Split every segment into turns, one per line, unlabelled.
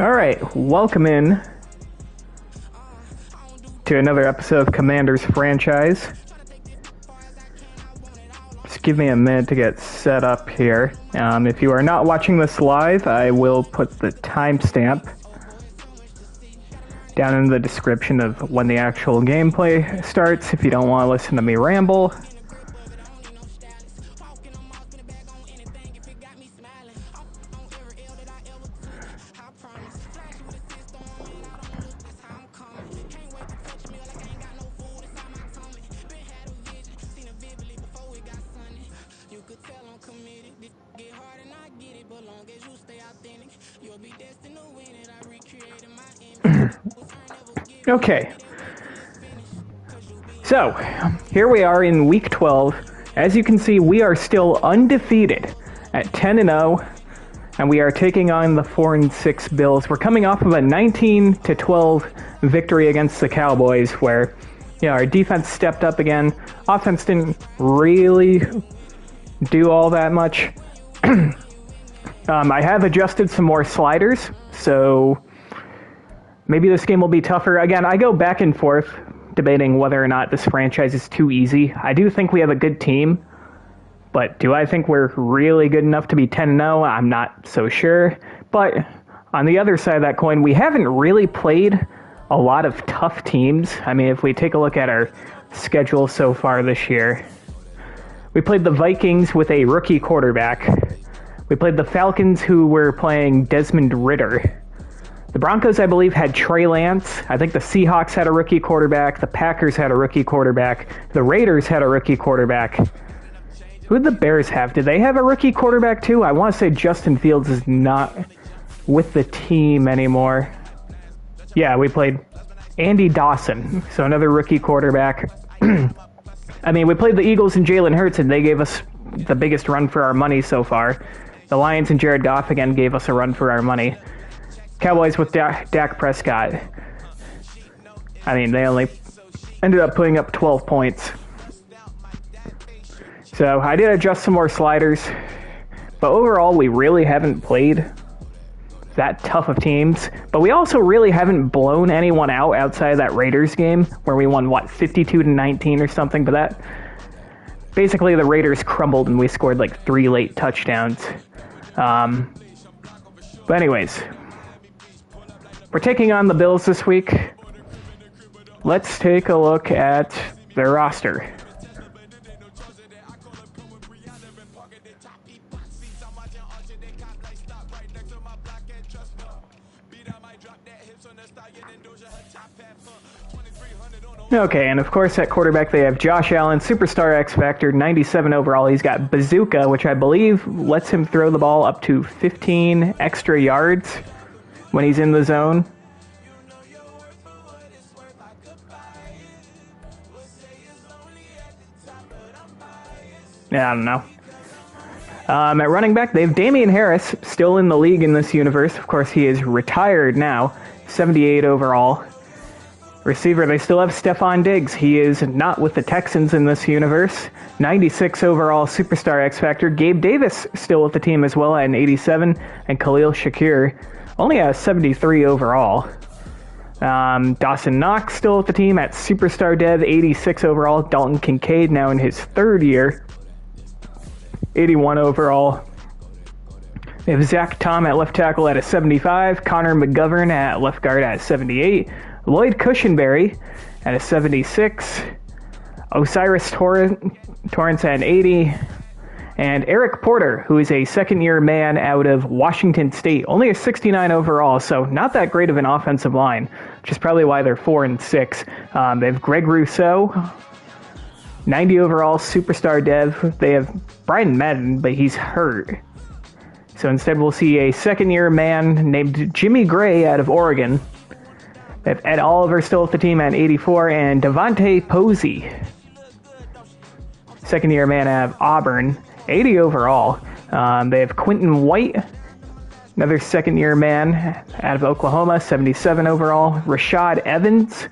Alright, welcome in to another episode of Commander's Franchise. Just give me a minute to get set up here. If you are not watching this live, I will put the timestamp down in the description of when the actual gameplay starts if you don't want to listen to me ramble. Okay, so here we are in week 12. As you can see, we are still undefeated at 10-0, and we are taking on the 4-6 Bills. We're coming off of a 19-12 victory against the Cowboys, where our defense stepped up again. Offense didn't really do all that much. I have adjusted some more sliders, so maybe this game will be tougher. Again, I go back and forth debating whether or not this franchise is too easy. I do think we have a good team, but do I think we're really good enough to be 10-0? I'm not so sure. But on the other side of that coin, we haven't really played a lot of tough teams. I mean, if we take a look at our schedule so far this year, we played the Vikings with a rookie quarterback. We played the Falcons, who were playing Desmond Ridder. The Broncos, I believe, had Trey Lance. I think the Seahawks had a rookie quarterback. The Packers had a rookie quarterback. The Raiders had a rookie quarterback. Who did the Bears have? Did they have a rookie quarterback too? I want to say Justin Fields is not with the team anymore. Yeah, we played Andy Dawson, so another rookie quarterback. I mean, we played the Eagles and Jalen Hurts, and they gave us the biggest run for our money so far. The Lions and Jared Goff again gave us a run for our money. Cowboys with Dak Prescott. I mean, they only ended up putting up 12 points. So I did adjust some more sliders. But overall, we really haven't played that tough of teams. But we also really haven't blown anyone out outside of that Raiders game where we won, 52-19 or something. But that, basically the Raiders crumbled and we scored like 3 late touchdowns. But anyways, we're taking on the Bills this week. Let's take a look at their roster. Okay, and of course at quarterback they have Josh Allen, superstar X Factor, 97 overall. He's got Bazooka, which I believe lets him throw the ball up to 15 extra yards when he's in the zone. Yeah, I don't know. At running back, they have Damian Harris, still in the league in this universe. Of course, he is retired now, 78 overall. Receiver, they still have Stephon Diggs. He is not with the Texans in this universe. 96 overall, superstar X Factor. Gabe Davis still with the team as well at an 87. And Khalil Shakir only has 73 overall. Dawson Knox still with the team at superstar Dev, 86 overall. Dalton Kincaid now in his third year, 81 overall. They have Zach Tom at left tackle at a 75. Connor McGovern at left guard at 78. Lloyd Cushenberry at a 76. Osiris Torrance at an 80. And Eric Porter, who is a second-year man out of Washington State, only a 69 overall, so not that great of an offensive line, which is probably why they're 4-6. They have Greg Rousseau, 90 overall, superstar Dev. They have Brian Madden, but he's hurt. So instead we'll see a second-year man named Jimmy Gray out of Oregon. They have Ed Oliver still with the team at 84, and Devontae Posey, second-year man out of Auburn, 80 overall. They have Quentin White, another second-year man out of Oklahoma, 77 overall. Rashad Evans,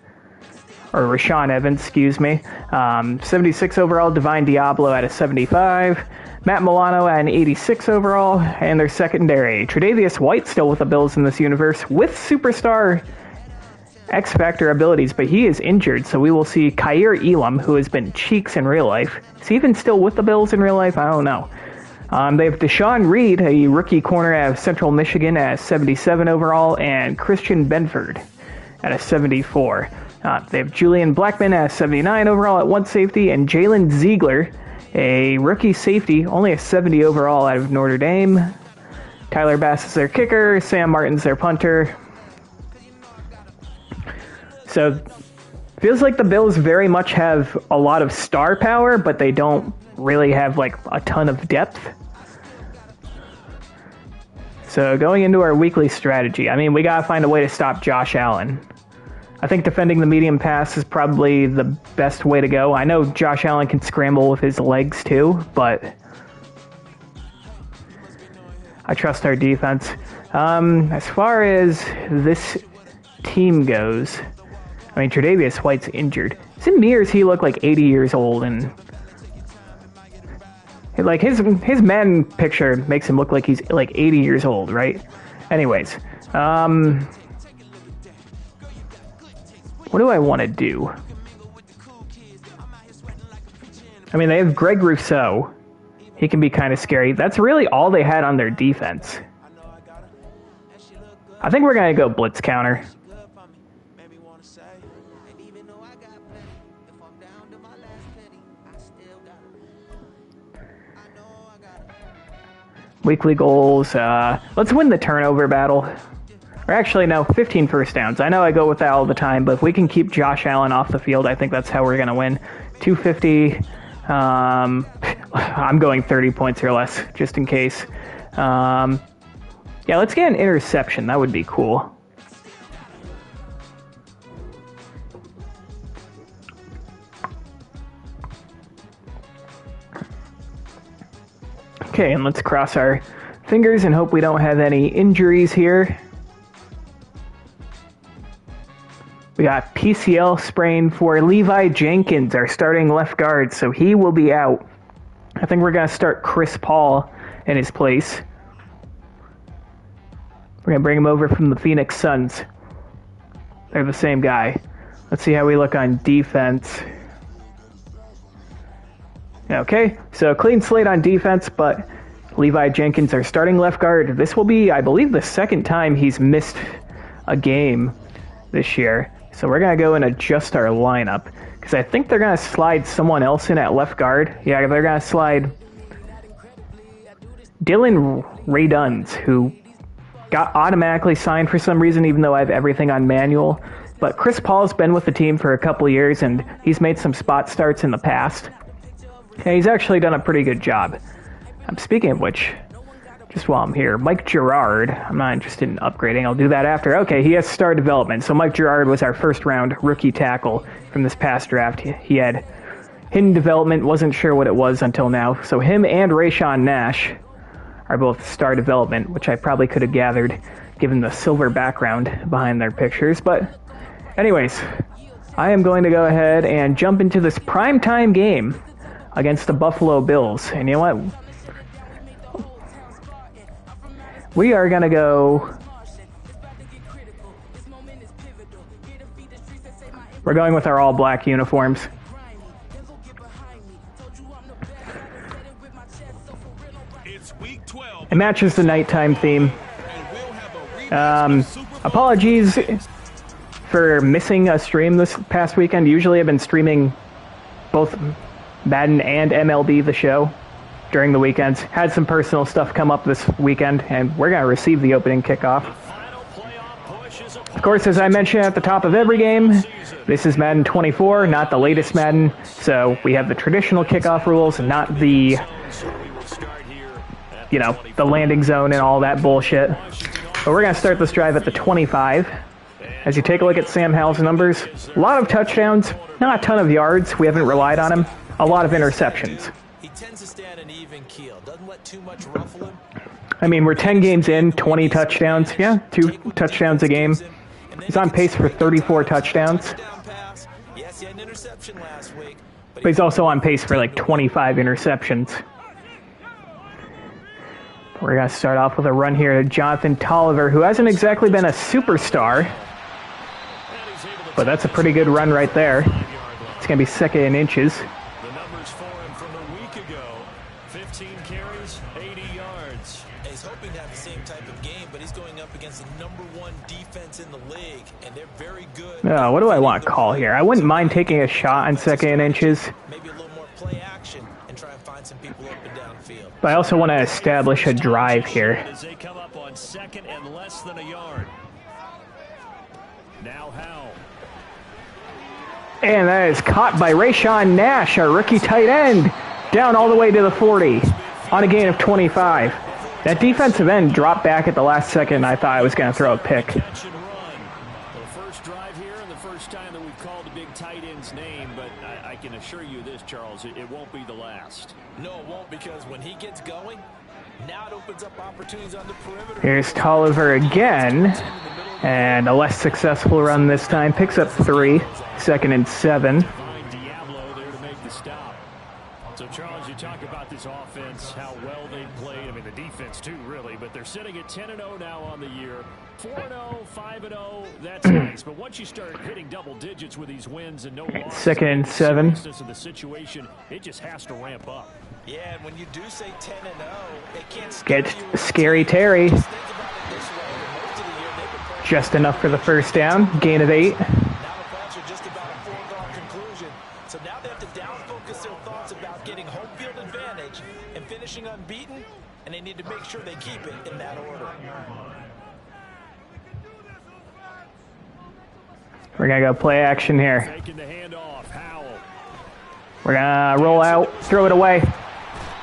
or Rashawn Evans, excuse me. 76 overall, Divine Diablo at a 75. Matt Milano at an 86 overall. And their secondary, Tre'Davious White still with the Bills in this universe with superstar X-Factor abilities, but he is injured, so we will see Kaiir Elam, who has been cheeks in real life. Is he even still with the Bills in real life? I don't know. They have Deshaun Reed, a rookie corner out of Central Michigan at 77 overall, and Christian Benford at a 74. They have Julian Blackman at 79 overall at one safety, and Jalen Ziegler, a rookie safety, only a 70 overall out of Notre Dame. Tyler Bass is their kicker, Sam Martin's their punter. So, feels like the Bills very much have a lot of star power, but they don't really have like a ton of depth. So going into our weekly strategy, I mean, we gotta find a way to stop Josh Allen. I think defending the medium pass is probably the best way to go. I know Josh Allen can scramble with his legs too, but I trust our defense. As far as this team goes, I mean, Tre'Davious White's injured. Is it me or does he look like 80 years old? And like his Madden picture makes him look like he's like 80 years old, right? Anyways, what do I want to do? I mean, they have Greg Rousseau. He can be kind of scary. That's really all they had on their defense. I think we're going to go blitz counter. Weekly goals, let's win the turnover battle. Or actually, no, 15 first downs. I know I go with that all the time, but if we can keep Josh Allen off the field, I think that's how we're going to win. 250, I'm going 30 points or less, just in case. Yeah, let's get an interception. That would be cool. Okay, and let's cross our fingers and hope we don't have any injuries here. We got PCL sprain for Levi Jenkins, our starting left guard, so he will be out. I think we're going to start Chris Paul in his place. We're going to bring him over from the Phoenix Suns. They're the same guy. Let's see how we look on defense. Okay, so clean slate on defense, but Levi Jenkins, our starting left guard. This will be, I believe, the second time he's missed a game this year. So we're going to go and adjust our lineup, because I think they're going to slide someone else in at left guard. Yeah, they're going to slide Dylan Raduns, who got automatically signed for some reason, even though I have everything on manual. But Chris Paul's been with the team for a couple of years, and he's made some spot starts in the past. Yeah, he's actually done a pretty good job. Speaking of which, just while I'm here, Mike Gerard, I'm not interested in upgrading. I'll do that after. Okay, he has star development. So Mike Gerard was our first round rookie tackle from this past draft. He had hidden development, wasn't sure what it was until now. So him and Rayshawn Nash are both star development, which I probably could have gathered given the silver background behind their pictures. But anyways, I am going to go ahead and jump into this primetime game against the Buffalo Bills. And you know what? We are going to go... We're going with our all-black uniforms. It matches the nighttime theme. Apologies for missing a stream this past weekend. Usually I've been streaming both Madden and MLB The Show during the weekends. Had some personal stuff come up this weekend, and we're going to receive the opening kickoff. Of course, as I mentioned at the top of every game, this is Madden 24, not the latest Madden, so we have the traditional kickoff rules, not the, you know, the landing zone and all that bullshit. But we're going to start this drive at the 25. As you take a look at Sam Howell's numbers, a lot of touchdowns, not a ton of yards. We haven't relied on him. A lot of interceptions.
He tends to stay on an even keel. Doesn't let too much ruffle him.
I mean, we're 10 games in, 20 touchdowns. Yeah, 2 touchdowns a game. He's on pace for 34 touchdowns.
interception last week.
But he's also on pace for like 25 interceptions. We're going to start off with a run here to Jonathan Tolliver, who hasn't exactly been a superstar. But that's a pretty good run right there. It's going to be second and inches.
The numbers for him from a week ago. 15 carries, 80 yards.
He's hoping to have the same type of game, but he's going up against the #1 defense in the league, and they're very good.
What do I want to call here? I wouldn't mind taking a shot on second and inches.
Maybe a little more play action and try and find some people up and downfield.
But I also want to establish a drive here.
As they come up on second and less than a yard. Now Howell.
And that is caught by Rayshawn Nash, our rookie tight end, down all the way to the 40 on a gain of 25. That defensive end dropped back at the last second. I thought I was going to throw a pick.
Catch and run. The first drive here and the first time that we've called a big tight end's name, but I can assure you this, Charles, it won't be the last.
No, it won't, because when he gets going, now it opens up opportunities on the perimeter.
Here's Tolliver again, and a less successful run this time. Picks up 3, second and 7.
Find Diablo there to make the stop. So, Charles, you talk about this offense, how well they played. I mean, the defense too, really. But they're sitting at 10-0 now on the year. 4-0, 5-0, that's nice. But once you start hitting double digits with these wins and no losses,
Second and 7.
of the situation, it just has to ramp up.
Yeah, and when you do say 10-0, it can't
Get Scary Terry.
Think about it this way. Most of the year, they've been playing.
Just enough for the first down. Gain of 8.
Now the Colts are just about a foregone conclusion. So now they have to down-focus their thoughts about getting home field advantage and finishing unbeaten, and they need to make sure they keep it in that order.
We're going to go play action here.
Taking the handoff, Howell.
We're going to roll out, throw it away.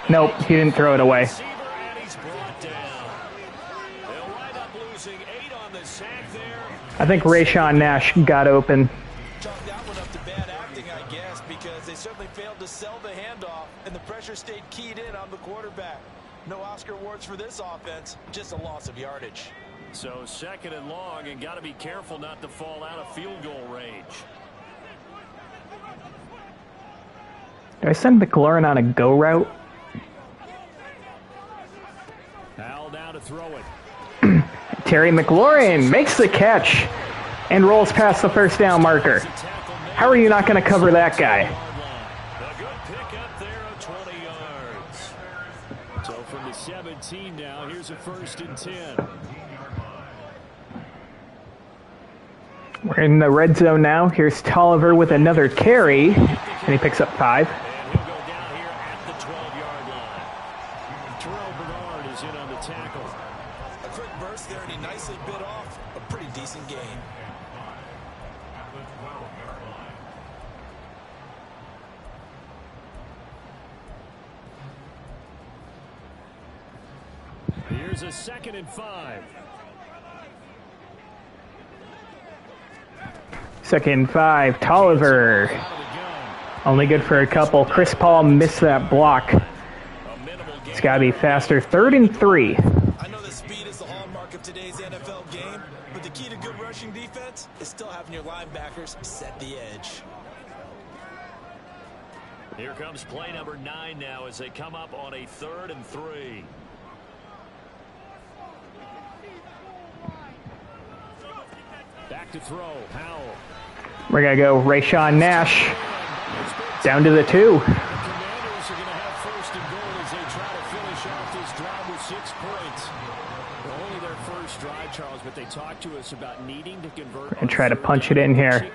Nope, he didn't throw it away.
Receiver, and he's brought down. They'll wind up losing 8 on the sack there.
I think Rayshawn Nash got open.
Chalk that one up to bad acting, I guess, because they certainly failed to sell the handoff, and the pressure stayed keyed in on the quarterback. No Oscar awards for this offense, just a loss of yardage.
So second and long, and got to be careful not to fall out of field goal range.
Did I send McLaurin on a go route?
Howell now to throw it.
Terry McLaurin makes the catch and rolls past the first down marker. How are you not going to cover that guy?
A good pick up there of 20 yards. So from the 17 now, here's a 1st and 10.
We're in the red zone now. Here's Tolliver with another carry, and he picks up 5.
And he'll go down here at the 12-yard line. Terrell Bernard is in on the tackle.
A quick burst there, and he nicely bit off a pretty decent gain.
Here's a 2nd and 5.
2nd and 5, Tolliver. Only good for a couple. Chris Paul missed that block. It's got to be faster. 3rd and 3.
I know that speed is the hallmark of today's NFL game, but the key to good rushing defense is still having your linebackers set the edge.
Here comes play number 9 now as they come up on a 3rd and 3. Back to throw, Howell.
We're going to go Rayshawn Nash down to the 2.
Commanders are going to have 1st and goal as they try to finish off this drive with 6 points. Well, only their first drive, Charles, but they talked to us about needing to convert
And try to punch it in here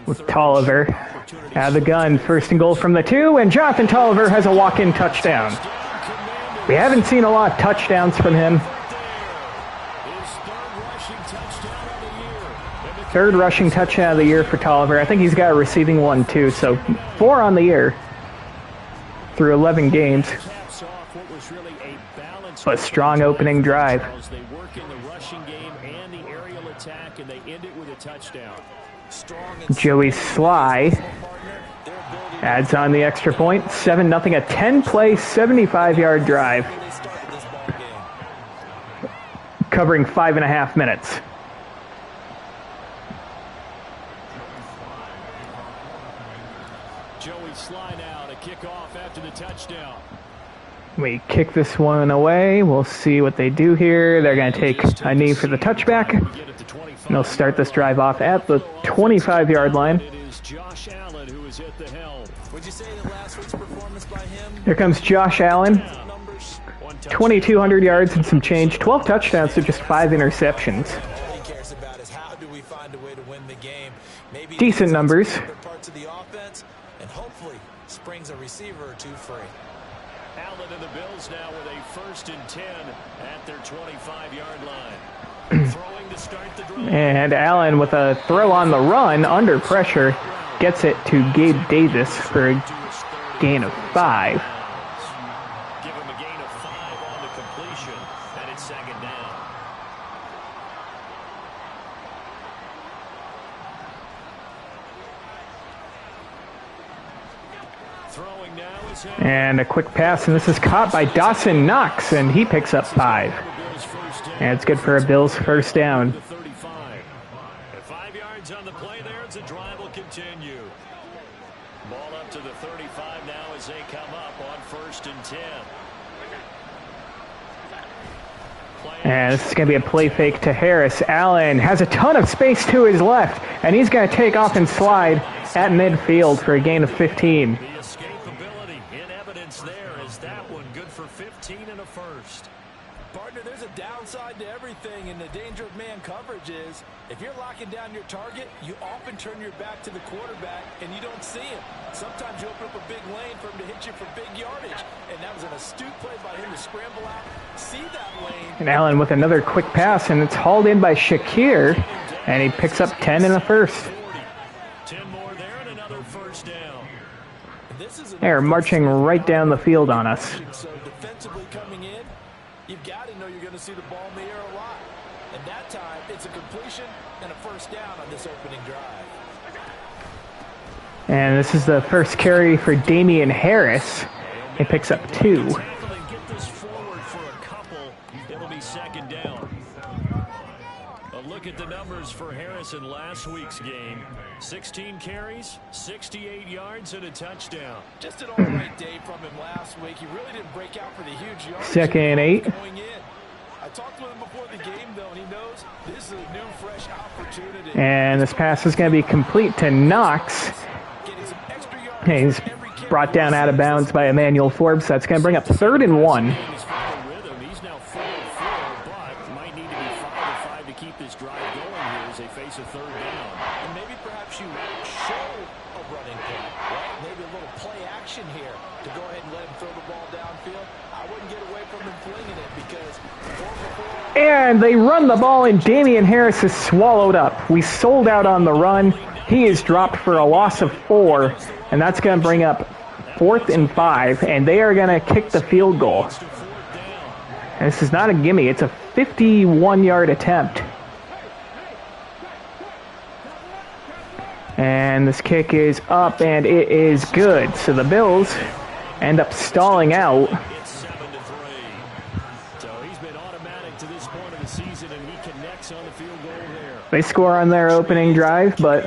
with
with
Tolliver. Out of the gun, 1st and goal from the 2, and Jonathan Tolliver has a walk-in touchdown. We haven't seen a lot of touchdowns from him. Third rushing touchdown of the year for Tolliver. I think he's got a receiving one too, so 4 on the year through 11 games. But strong opening drive.
They work in the rushing game and the aerial attack, and they end it with a touchdown.
Joey Sly adds on the extra point. 7-0, a 10-play, 75-yard drive. Covering 5.5 minutes.
touchdown.
We kick this one away. We'll see what they do here. They're going to take a knee for the touchback. And they'll start this drive off at the 25-yard line.
It is Josh Allen who is at the helm.
Would you say that last week's performance by him?
Here comes Josh Allen.
Numbers?
2,200 yards and some change. 12 touchdowns to just 5 interceptions.
All he cares about is how do we find a way to win the game. Maybe
Decent numbers.
other parts of the offense, and hopefully springs a receiver or two free.
Allen and the Bills now with a 1st and 10 at their 25-yard line. Throwing to start the drive.
And Allen with a throw on the run under pressure gets it to Gabe Davis for a gain of 5.
Give him a gain of 5 on the completion, and it's 2nd down. Throwing now is Allen.
And a quick pass, and this is caught by Dawson Knox, and he picks up 5. And it's good for a Bills 1st down.
35. At 5 yards on the play there, the drive will continue. Ball up to the 35 now as they come up on 1st and 10.
And this is going to be a play fake to Harris. Allen has a ton of space to his left, and he's going to take off and slide at midfield for a gain of 15.
The escapability in evidence there is that one good for 15 and a 1st.
Partner, there's a downside to everything, and the danger of man coverage is if you're locking down your target, you often turn your back to the quarterback and you don't see him. Sometimes you open up a big lane for him to hit you for big yardage, and that was an astute play by him to scramble out, see that lane.
And Allen with another quick pass, and it's hauled in by Shakir, and he picks up 10 in the 1st.
10 more there and another 1st down.
And this is
They're marching right down the field on us.
So defensively coming in, you've got to know you're going to see the ball in the air a lot. And that time, it's a completion and a 1st down on this opening drive.
And this is the first carry for Damian Harris. He picks up 2.
If they get this forward for a couple, it'll be 2nd down. A look at the numbers for Harris in last week's game. 16 carries, 68 yards, and a touchdown.
Just an all right day from him last week. He really didn't break out for the huge yards.
2nd and 8.
Going in. I talked with him before the game, though, and he knows this is a new, fresh opportunity.
And this pass is going to be complete to Knox.
Getting some extra yards
He's
for every carry.
brought down out of bounds by Emmanuel Forbes. That's going to bring up 3rd and 1.
He's found the rhythm. He's now 4-4, but might need to be 5-5 to keep this drive going here as they face a 3rd down.
And maybe perhaps you show a running play, right? Maybe a little play action here to go ahead and let him throw the ball downfield. I wouldn't get away from him flinging it because 4-for-4.
And they run the ball, and Damian Harris is swallowed up. We sold out on the run. He is dropped for a loss of 4, and that's going to bring up 4th and 5, and they are going to kick the field goal. And this is not a gimme. It's a 51-yard attempt. And this kick is up, and it is good. So the Bills end up stalling out.
It's 7-3. So he's been automatic to this point of the season, and he connects on the field goal there.
They score on their opening drive, but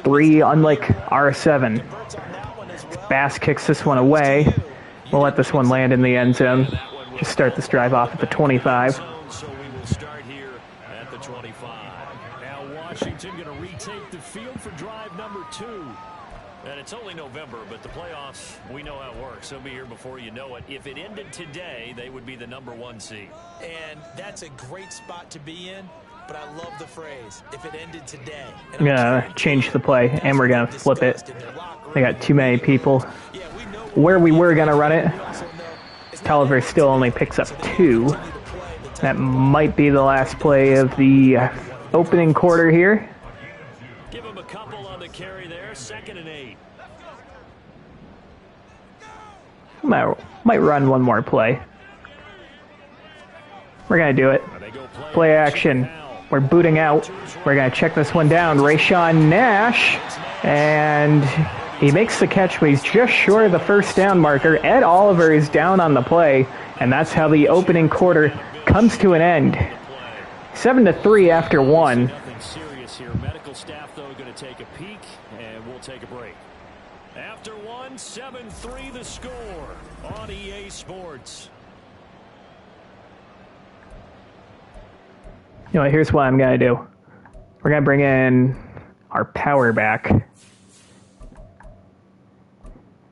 3 unlike R7. Bass kicks this one away. We'll let this one land in the end zone. Just start this drive off at the 25.
So we will start here at the 25. Now Washington going to retake the field for drive number 2. And it's only November, but the playoffs, we know how it works. They'll be here before you know it. If it ended today, they would be the number 1 seed.
And that's a great spot to be in, but I love the phrase, if it ended today.
I'm gonna change the play, and we're gonna flip it. They got too many people. Where we were gonna run it, Tolliver still only picks up 2. That might be the last play of the opening quarter here.
Give him a couple on the carry there, 2nd and 8.
Might run one more play. We're gonna do it. Play action. We're booting out. We're gonna check this one down. Rayshawn Nash, and he makes the catch, but he's just short of the 1st down marker. Ed Oliver is down on the play, and that's how the opening quarter comes to an end. 7-3 after 1.
Nothing serious here. Medical staff, though, going to take a peek, and we'll take a break. After after one, 7-3 the score on EA Sports.
You know what, here's what I'm going to do. We're going to bring in our power back.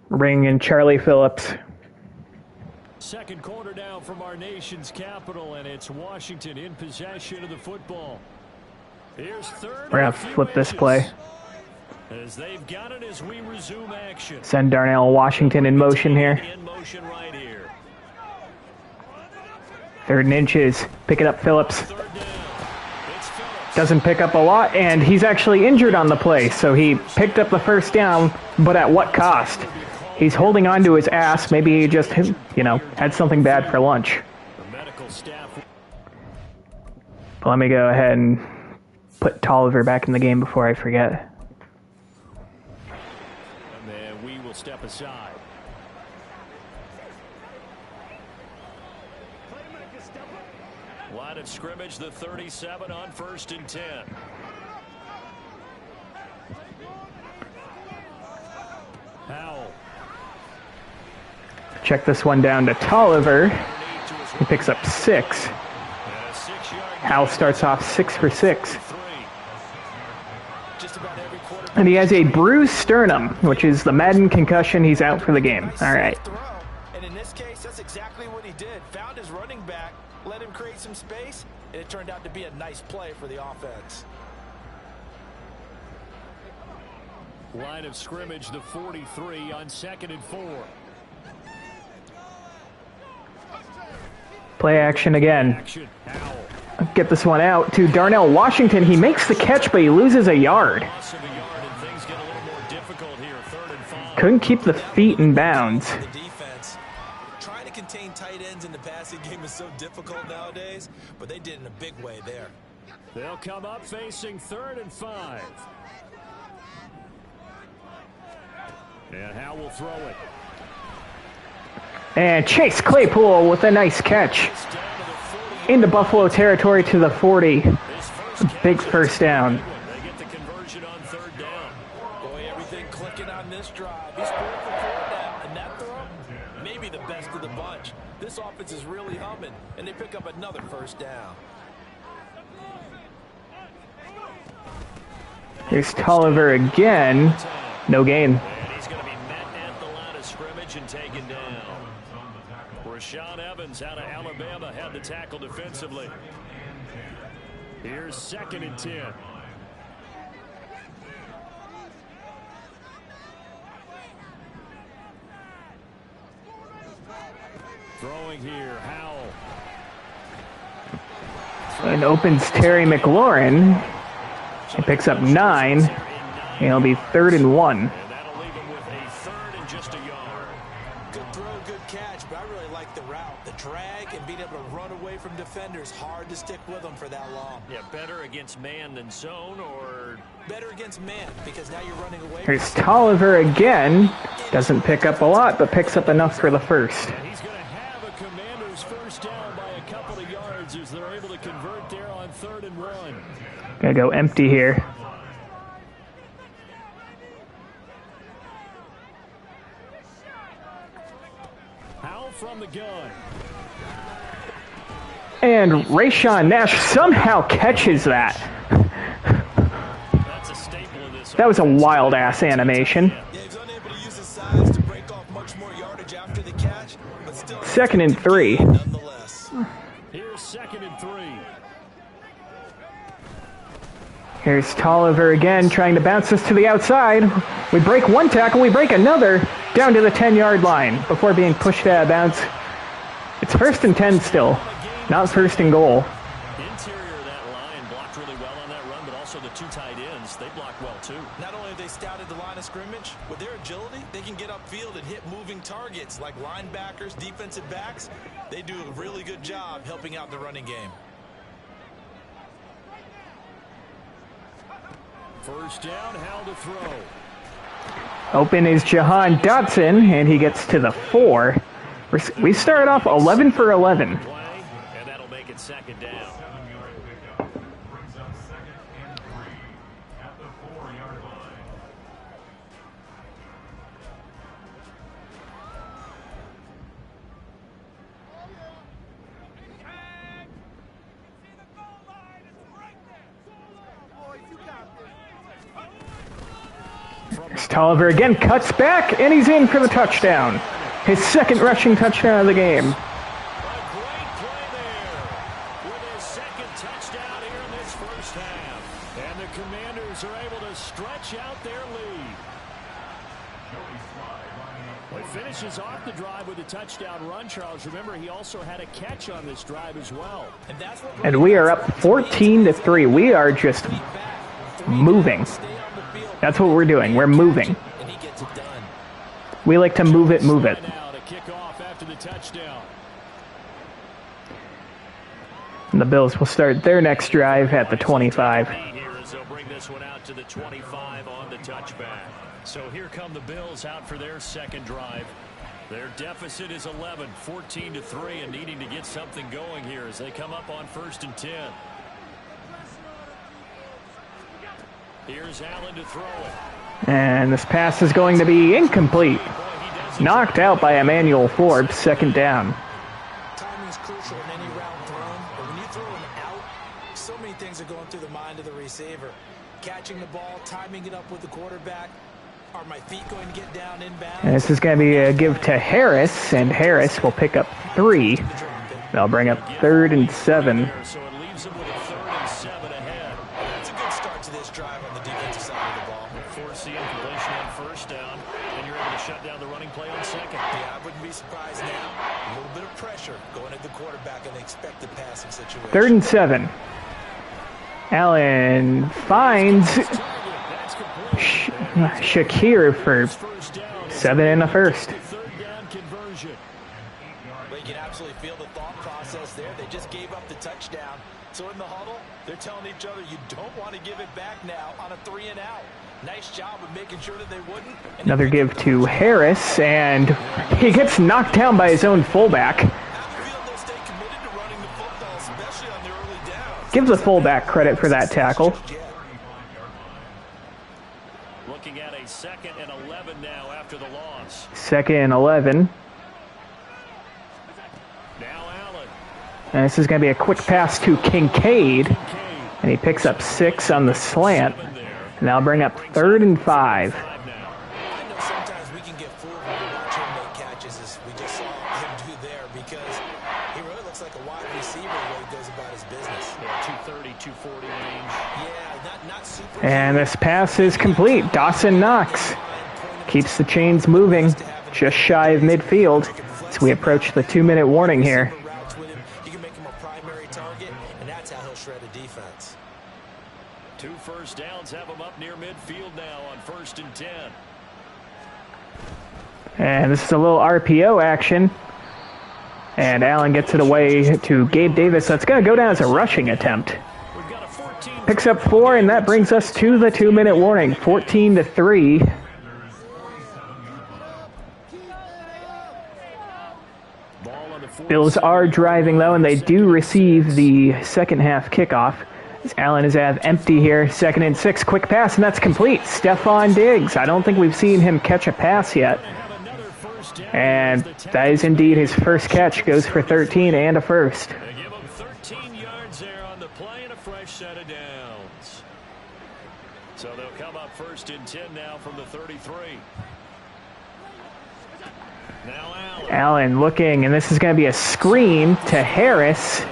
Bring in Charlie Phillips.
Second quarter now from our nation's capital, and it's Washington in possession of the football. Here's third.
We're going to flip this play.
As they've got it as we resume action.
Send Darnell Washington in motion here.
In motion right here.
3rd and inches. Pick it up, Phillips.
Third down. It's Phillips.
Doesn't pick up a lot, and he's actually injured on the play, so he picked up the first down, but at what cost? He's holding on to his ass. Maybe he just, you know, had something bad for lunch.
The medical staff.
But let me go ahead and put Tolliver back in the game before I forget.
And then we will step aside. Line of scrimmage, the 37 on 1st and 10. Howell.
Check this one down to Tolliver. He picks up 6. Howell starts off 6 for 6. And he has a bruised sternum, which is the Madden concussion. He's out for the game. All right.
And in this case, that's exactly what he did. Found his running back, let him create some space, and it turned out to be a nice play for the offense.
Line of scrimmage, the 43 on 2nd and 4.
Play action again.
Action. Howell.
Get this one out to Darnell Washington. He makes the catch, but he loses a yard.
Loss of a yard, and things get a little more difficult here. 3rd and 5.
Couldn't keep the feet in bounds.
The defense trying to contain tight ends in the passing game is so difficult nowadays, but they did in a big way there.
They'll come up facing 3rd and 5. And Howell will throw it.
And Chase Claypool with a nice catch. Into Buffalo territory to the 40. Big first down.
They get the conversion on 3rd down.
Boy, everything clicking on this drive. He's 4 for 4 now, and that throw, maybe the best of the bunch. This offense is really humming, and they pick up another first down.
Here's Tolliver again. No gain.
And he's going to be met at the line of scrimmage and taken down. Rashaan Evans out of Alabama had the tackle defensively. Here's 2nd and 10. Throwing here, Howell.
And opens Terry McLaurin. He picks up 9. And it'll be 3rd and 1.
And that'll leave him with a 3rd and just a yard.
Good throw, good catch, but I really like the route. The drag and being able to run away from defenders, hard to stick with them for that long.
Yeah, better against man than zone, or
Better against man, because now you're running away.
Here's Tolliver again. Doesn't pick up a lot, but picks up enough for the first.
he's going to have a Commander's first down by a couple of yards as they're able to convert there on 3rd and 1.
Gonna go empty here.
Howell from the gun.
And Rayshawn Nash somehow catches that.
That's a staple of this.
That was a wild-ass animation.
Yeah, he's unable to use his size to break off much more yardage after the catch, but still
2nd and 3.
nonetheless.
Here's 2nd and 3.
Here's Tolliver again, trying to bounce this to the outside. We break one tackle, we break another, down to the 10-yard line before being pushed out of bounds. It's 1st and 10 still, not 1st and goal.
Interior of that line blocked really well on that run, but also the 2 tight ends, they blocked well too.
Not only have they scouted the line of scrimmage, with their agility, they can get upfield and hit moving targets like linebackers, defensive backs. They do a really good job helping out the running game.
First down, Howell to throw.
Open is Jahan Dotson, and he gets to the 4. We started off 11 for 11.
Play, and that'll make it 2nd down.
Tolliver again cuts back, and he's in for the touchdown. His second rushing touchdown of the game.
A great play there with his second touchdown here in this first half. And the Commanders are able to stretch out their lead. Well, he finishes off the drive with a touchdown run, Charles. Remember, he also had a catch on this drive as well.
And we are up 14-3. We are just moving. That's what we're doing. We're moving. We like to move it, move it.
Now to kick off after the touchdown.
And the Bills will start their next drive at the 25.
Here as they'll bring this one out to the 25 on the touchback. So here come the Bills out for their second drive. Their deficit is 11, 14-3, and needing to get something going here as they come up on 1st and 10. Here's Allen to throw it.
And this pass is going to be incomplete. Knocked out by Emmanuel Forbes, second down.
Timing is crucial in any route thrown, but when you throw an out, so many things are going through the mind of the receiver. Catching the ball, timing it up with the quarterback. Are my feet going to get down inbound?
And this is going to be a give to Harris, and Harris will pick up 3. They'll bring up 3rd and 7.
So it leaves them with a 3rd and 7 ahead.
That's a good start to this drive on the defensive side of the ball.
Force the incompletion on 1st down, and you're able to shut down the running play on 2nd.
Yeah, I wouldn't be surprised now. A little bit of pressure going at the quarterback in the expected passing situation.
3rd and 7. Allen finds Shakir for 7 in the first.
Third down conversion.
Well, you can absolutely feel the thought process there. They just gave up the touchdown. So in the huddle, they're telling each other, you don't want to give it back now on a 3 and out. Nice job of making sure that they wouldn't.
Another give to Harris, and he gets knocked down by his own fullback.
Have the field they'll stay committed to running the football, especially on their early downs.
Give the fullback credit for that tackle.
Looking at a 2nd and 11 now after the loss.
2nd and 11.
Now Allen.
And this is going to be a quick pass to Kincaid, and he picks up 6 on the slant. And that'll bring up 3rd and 5.
I know sometimes we can get fooled when we watch him make catches, as we just saw him do there, because he really looks like a wide receiver the way he goes about his business.
Yeah, 230, 240 range.
Yeah, not super.
And this pass is complete. Dawson Knox keeps the chains moving just shy of midfield as we approach the 2-minute warning here.
Routes with him, you can make him a primary target, and that's how he'll shred a defense.
2 first downs have them up near midfield now on 1st and 10.
And this is a little RPO action. And Allen gets it away to Gabe Davis. That's going to go down as a rushing attempt.
We've got a 14.
Picks up 4, and that brings us to the 2-minute warning, 14-3.
Ball on the 4.
Bills are driving, though, and they do receive the second half kickoff. As Allen is out empty here, 2nd and 6, quick pass, and that's complete. Stephon Diggs. I don't think we've seen him catch a pass yet. And that is indeed his first catch. Goes for 13 and a first.
They give him 13 yards there on the play and a fresh set of downs. So they'll come up 1st and 10 now from the 33. Now Allen.
Allen looking, and this is going to be a screen to Harris.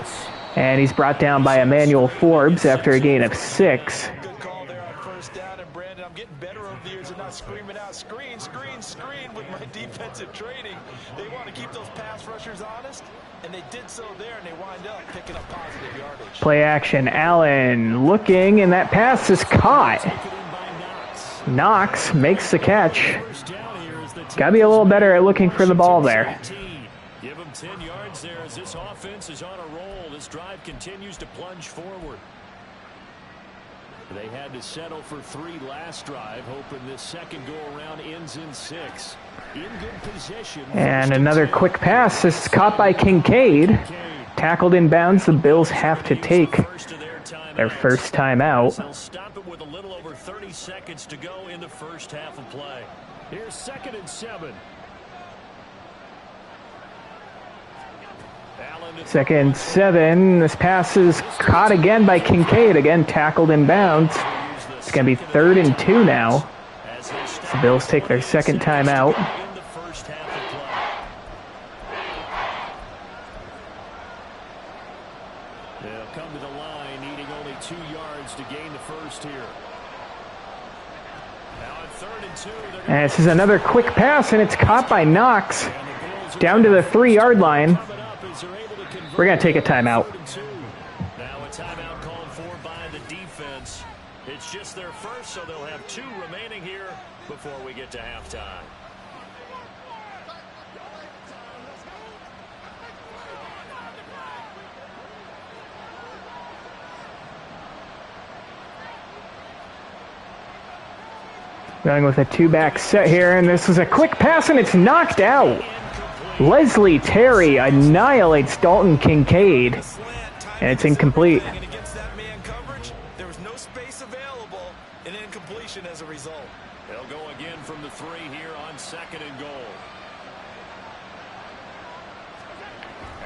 And he's brought down by Emmanuel Forbes after a gain of 6.
Good call there on 1st down, and Brandon, I'm getting better over the years and not screaming out, screen, screen, screen with my defensive training. They want to keep those pass rushers honest, and they did so there, and they wind up picking up positive yardage.
Play action, Allen looking, and that pass is caught. Knox makes the catch. Got to be a little better at looking for the ball there.
Give him 10 yards there as this offense is on a roll. This drive continues to plunge forward. They had to settle for 3 last drive, hoping this second go-around ends in 6. In good possession.
And another quick pass. This is caught by Kincaid. Tackled in bounds. The Bills have to take their first timeout.
They'll stop it with a little over 30 seconds to go in the first half of play. Here's 2nd and 7.
2nd and 7. This pass is caught again by Kincaid. Again, tackled in bounds. It's going to be 3rd and 2 now. The Bills take their second timeout.
In the first half of play. They'll come to the line, needing only 2 yards to gain the first here. Now on 3rd and 2,
And this is another quick pass, and it's caught by Knox. Down to the 3-yard line. We're going to take a timeout.
Now a timeout called for by the defense. It's just their first, so they'll have 2 remaining here before we get to halftime.
Going with a 2-back set here, and this is a quick pass, and it's knocked out. Leslie Terry annihilates Dalton Kincaid, and it's incomplete.
Against that man coverage, there was no space available, and incompletion as a result.
They'll go again from the 3 here on 2nd and goal.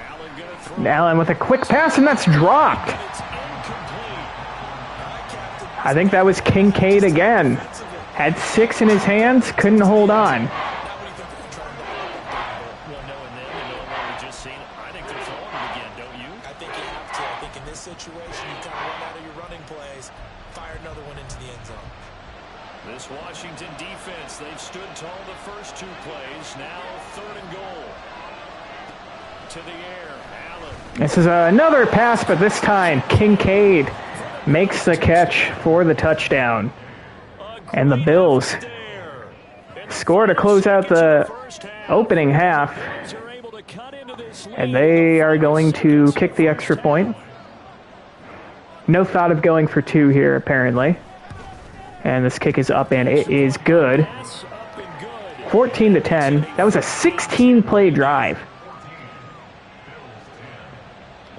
Allen gonna throw.
Allen with a quick pass, and that's dropped.
It's incomplete.
I think that was Kincaid again. Had 6 in his hands, couldn't hold on.
Well, knowing them and knowing what we just seen, I think they're throwing it again, don't you?
I think you have to. I think in this situation, you kind of run out of your running plays, fire another one into the end zone.
This Washington defense, they've stood tall the first 2 plays. Now 3rd and goal. To the air, Allen.
This is another pass, but this time Kincaid makes the catch for the touchdown. And the Bills score to close out the opening half. And they are going to kick the extra point. No thought of going for 2 here, apparently. And this kick is up, and it is good. 14-10. That was a 16-play drive.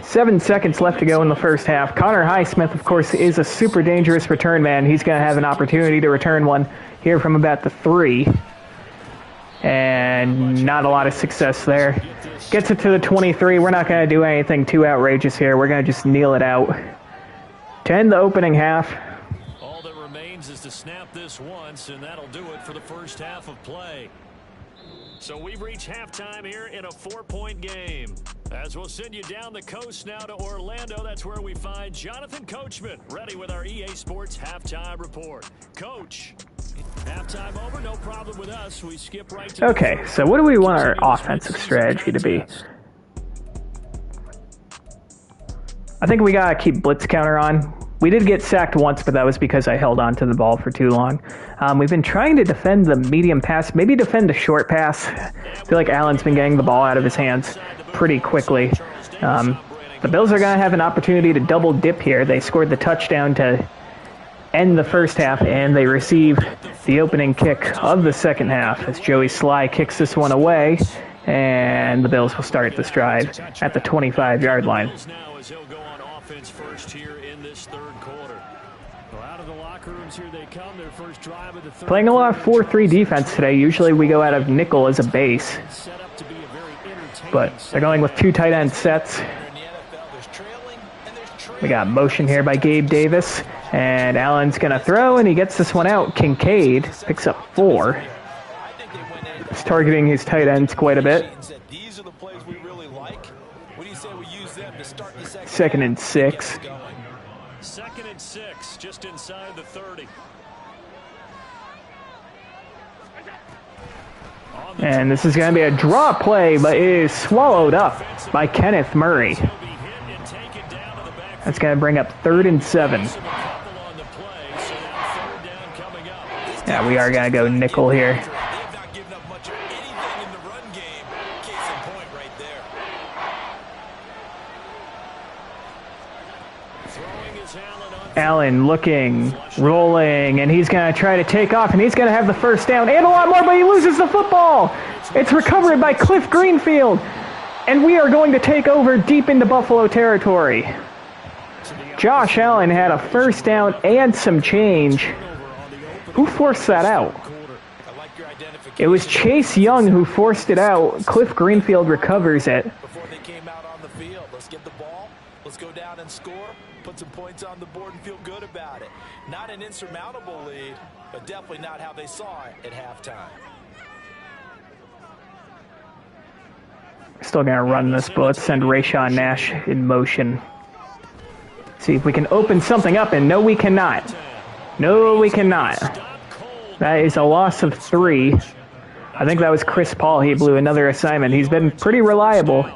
7 seconds left to go in the first half. Connor Highsmith, of course, is a super dangerous return man. He's going to have an opportunity to return one here from about the 3. And not a lot of success there. Gets it to the 23. We're not going to do anything too outrageous here. We're going to just kneel it out. To end the opening half.
All that remains is to snap this once, and that'll do it for the first half of play. So we've reached halftime here in a 4-point game. As we'll send you down the coast now to Orlando, that's where we find Jonathan Coachman, ready with our EA Sports Halftime Report. Coach, halftime over, no problem with us. We skip right to
Okay, so what do we want our offensive strategy to be? I think we got to keep blitz counter on. We did get sacked once, but that was because I held on to the ball for too long. We've been trying to defend the medium pass, maybe defend a short pass. I feel like Allen's been getting the ball out of his hands pretty quickly. The Bills are going to have an opportunity to double dip here. They scored the touchdown to end the first half, and they receive the opening kick of the second half as Joey Sly kicks this one away, and the Bills will start this drive at the 25-yard line. Playing a lot of 4-3 defense today. Usually we go out of nickel as a base, but they're going with 2 tight end sets. We got motion here by Gabe Davis, and Allen's going to throw, and he gets this one out. Kincaid picks up 4. He's targeting his tight ends quite a bit. 2nd and 6.
2nd and 6, just inside the 30.
And this is going to be a draw play, but it is swallowed up by Kenneth Murray. That's going to bring up 3rd and 7. Yeah, we are going to go nickel here. Allen looking, rolling, and he's going to try to take off, and he's going to have the first down and a lot more, but he loses the football. It's recovered by Cliff Greenfield, and we are going to take over deep into Buffalo territory. Josh Allen had a first down and some change. Who forced that out? It was Chase Young who forced it out. Cliff Greenfield recovers it.
Before they came out on the field, let's get the ball Let's go down and score, put some points on the board, and feel good about it. Not an insurmountable lead, but definitely not how they saw it at halftime.
Still going to run this, but let's send Rayshawn Nash in motion. See if we can open something up, and no, we cannot. No, we cannot. That is a loss of 3. I think that was Chris Paul. He blew another assignment. He's been pretty reliable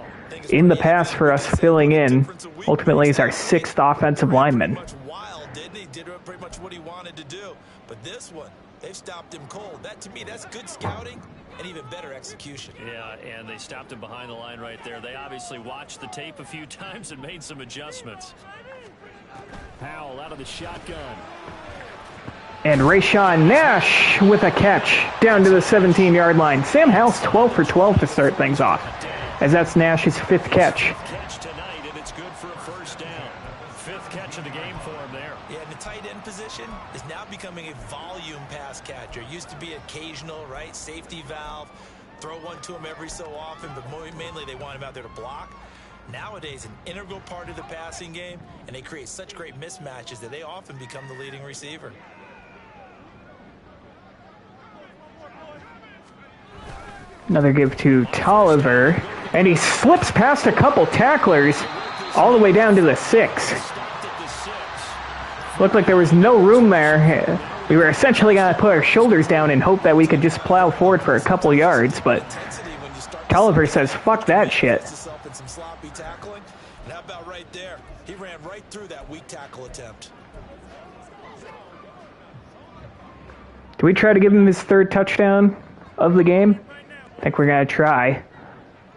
in the past for us filling in. Ultimately, he's our 6th offensive lineman.
Wild, didn't he? Did pretty much what he wanted to do. But this one, they've stopped him cold. That, to me, that's good scouting and even better execution.
Yeah, and they stopped him behind the line right there. They obviously watched the tape a few times and made some adjustments. Howell out of the shotgun.
And Rayshawn Nash with a catch down to the 17-yard line. Sam Howell's 12 for 12 to start things off, as that's Nash's 5th catch.
Catch tonight, and it's good for a first down. 5th catch of the game for him there.
Yeah, and the tight end position is now becoming a volume pass catcher. Used to be occasional, right? Safety valve. Throw one to him every so often, but mainly they want him out there to block. Nowadays, an integral part of the passing game, and they create such great mismatches that they often become the leading receiver.
Another give to Tolliver, and he slips past a couple tacklers all the way down to the 6. Looked like there was no room there. We were essentially going to put our shoulders down and hope that we could just plow forward for a couple yards, but Tolliver says, fuck that shit.
Some sloppy tackling, and how about right there? He ran right through that weak tackle attempt.
Do we try to give him his 3rd touchdown of the game? I think we're going to try.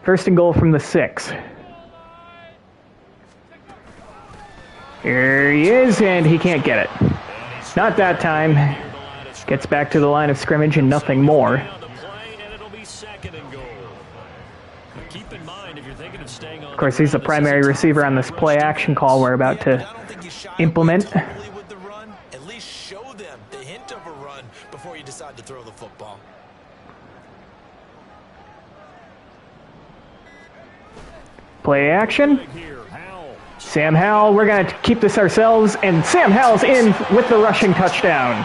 1st and goal from the 6. Here he is, and he can't get it. Not that time. Gets back to the line of scrimmage and nothing more. Of course, he's the primary receiver on this play action call we're about to implement.
At least show them the hint of a run before you decide to throw the football.
Play action. Sam Howell, we're going to keep this ourselves, and Sam Howell's in with the rushing touchdown.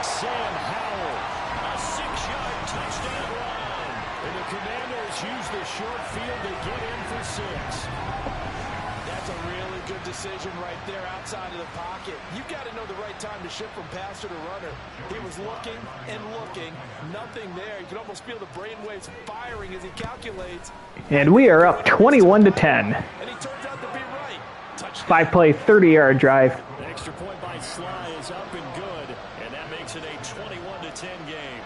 Sam Howell, a 6-yard touchdown run. And the Commanders use the short field to get in for 6.
That's a really good decision right there outside of the pocket. You've got to know the right time to shift from passer to runner. He was looking and looking, nothing there. You can almost feel the brainwaves firing as he calculates.
And we are up 21-10.
And he turns out to be right. Touchdown.
5-play, 30-yard drive.
The extra point by Sly is up and good, and that makes it a 21-10 game.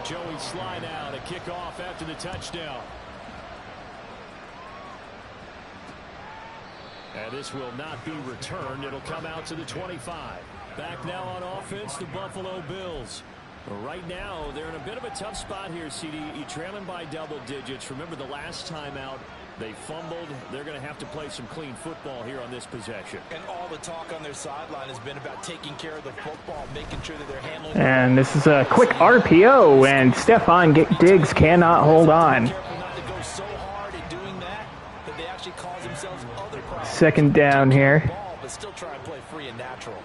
Joey Sly now to kick off after the touchdown. And this will not be returned. It'll come out to the 25. Back now on offense, the Buffalo Bills. Right now, they're in a bit of a tough spot here, CD. You're trailing by double digits. Remember the last time out, they fumbled. They're going to have to play some clean football here on this possession.
And all the talk on their sideline has been about taking care of the football, making sure that they're handling.
And this is a quick RPO, and Stephon Diggs cannot hold on.
Not to go so hard in doing that they actually cause themselves other problems.
2nd down here.
But still try and play free and natural.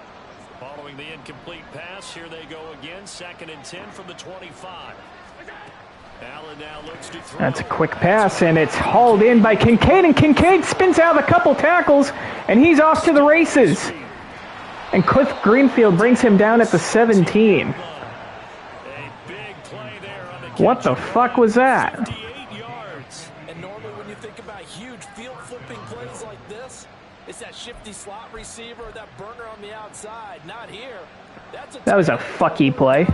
Following the incomplete pass, here they go again. 2nd and 10 from the 25. Allen now looks to throw.
That's a quick pass, and it's hauled in by Kincaid, and Kincaid spins out a couple tackles, and he's off to the races. And Cliff Greenfield brings him down at the 17.
A big play there on the catch.
What the fuck was that?
58 yards.
And normally when you think about huge field-flipping plays like this, it's that shifty slot receiver or that burner on the outside. Not here.
That was a fucky play.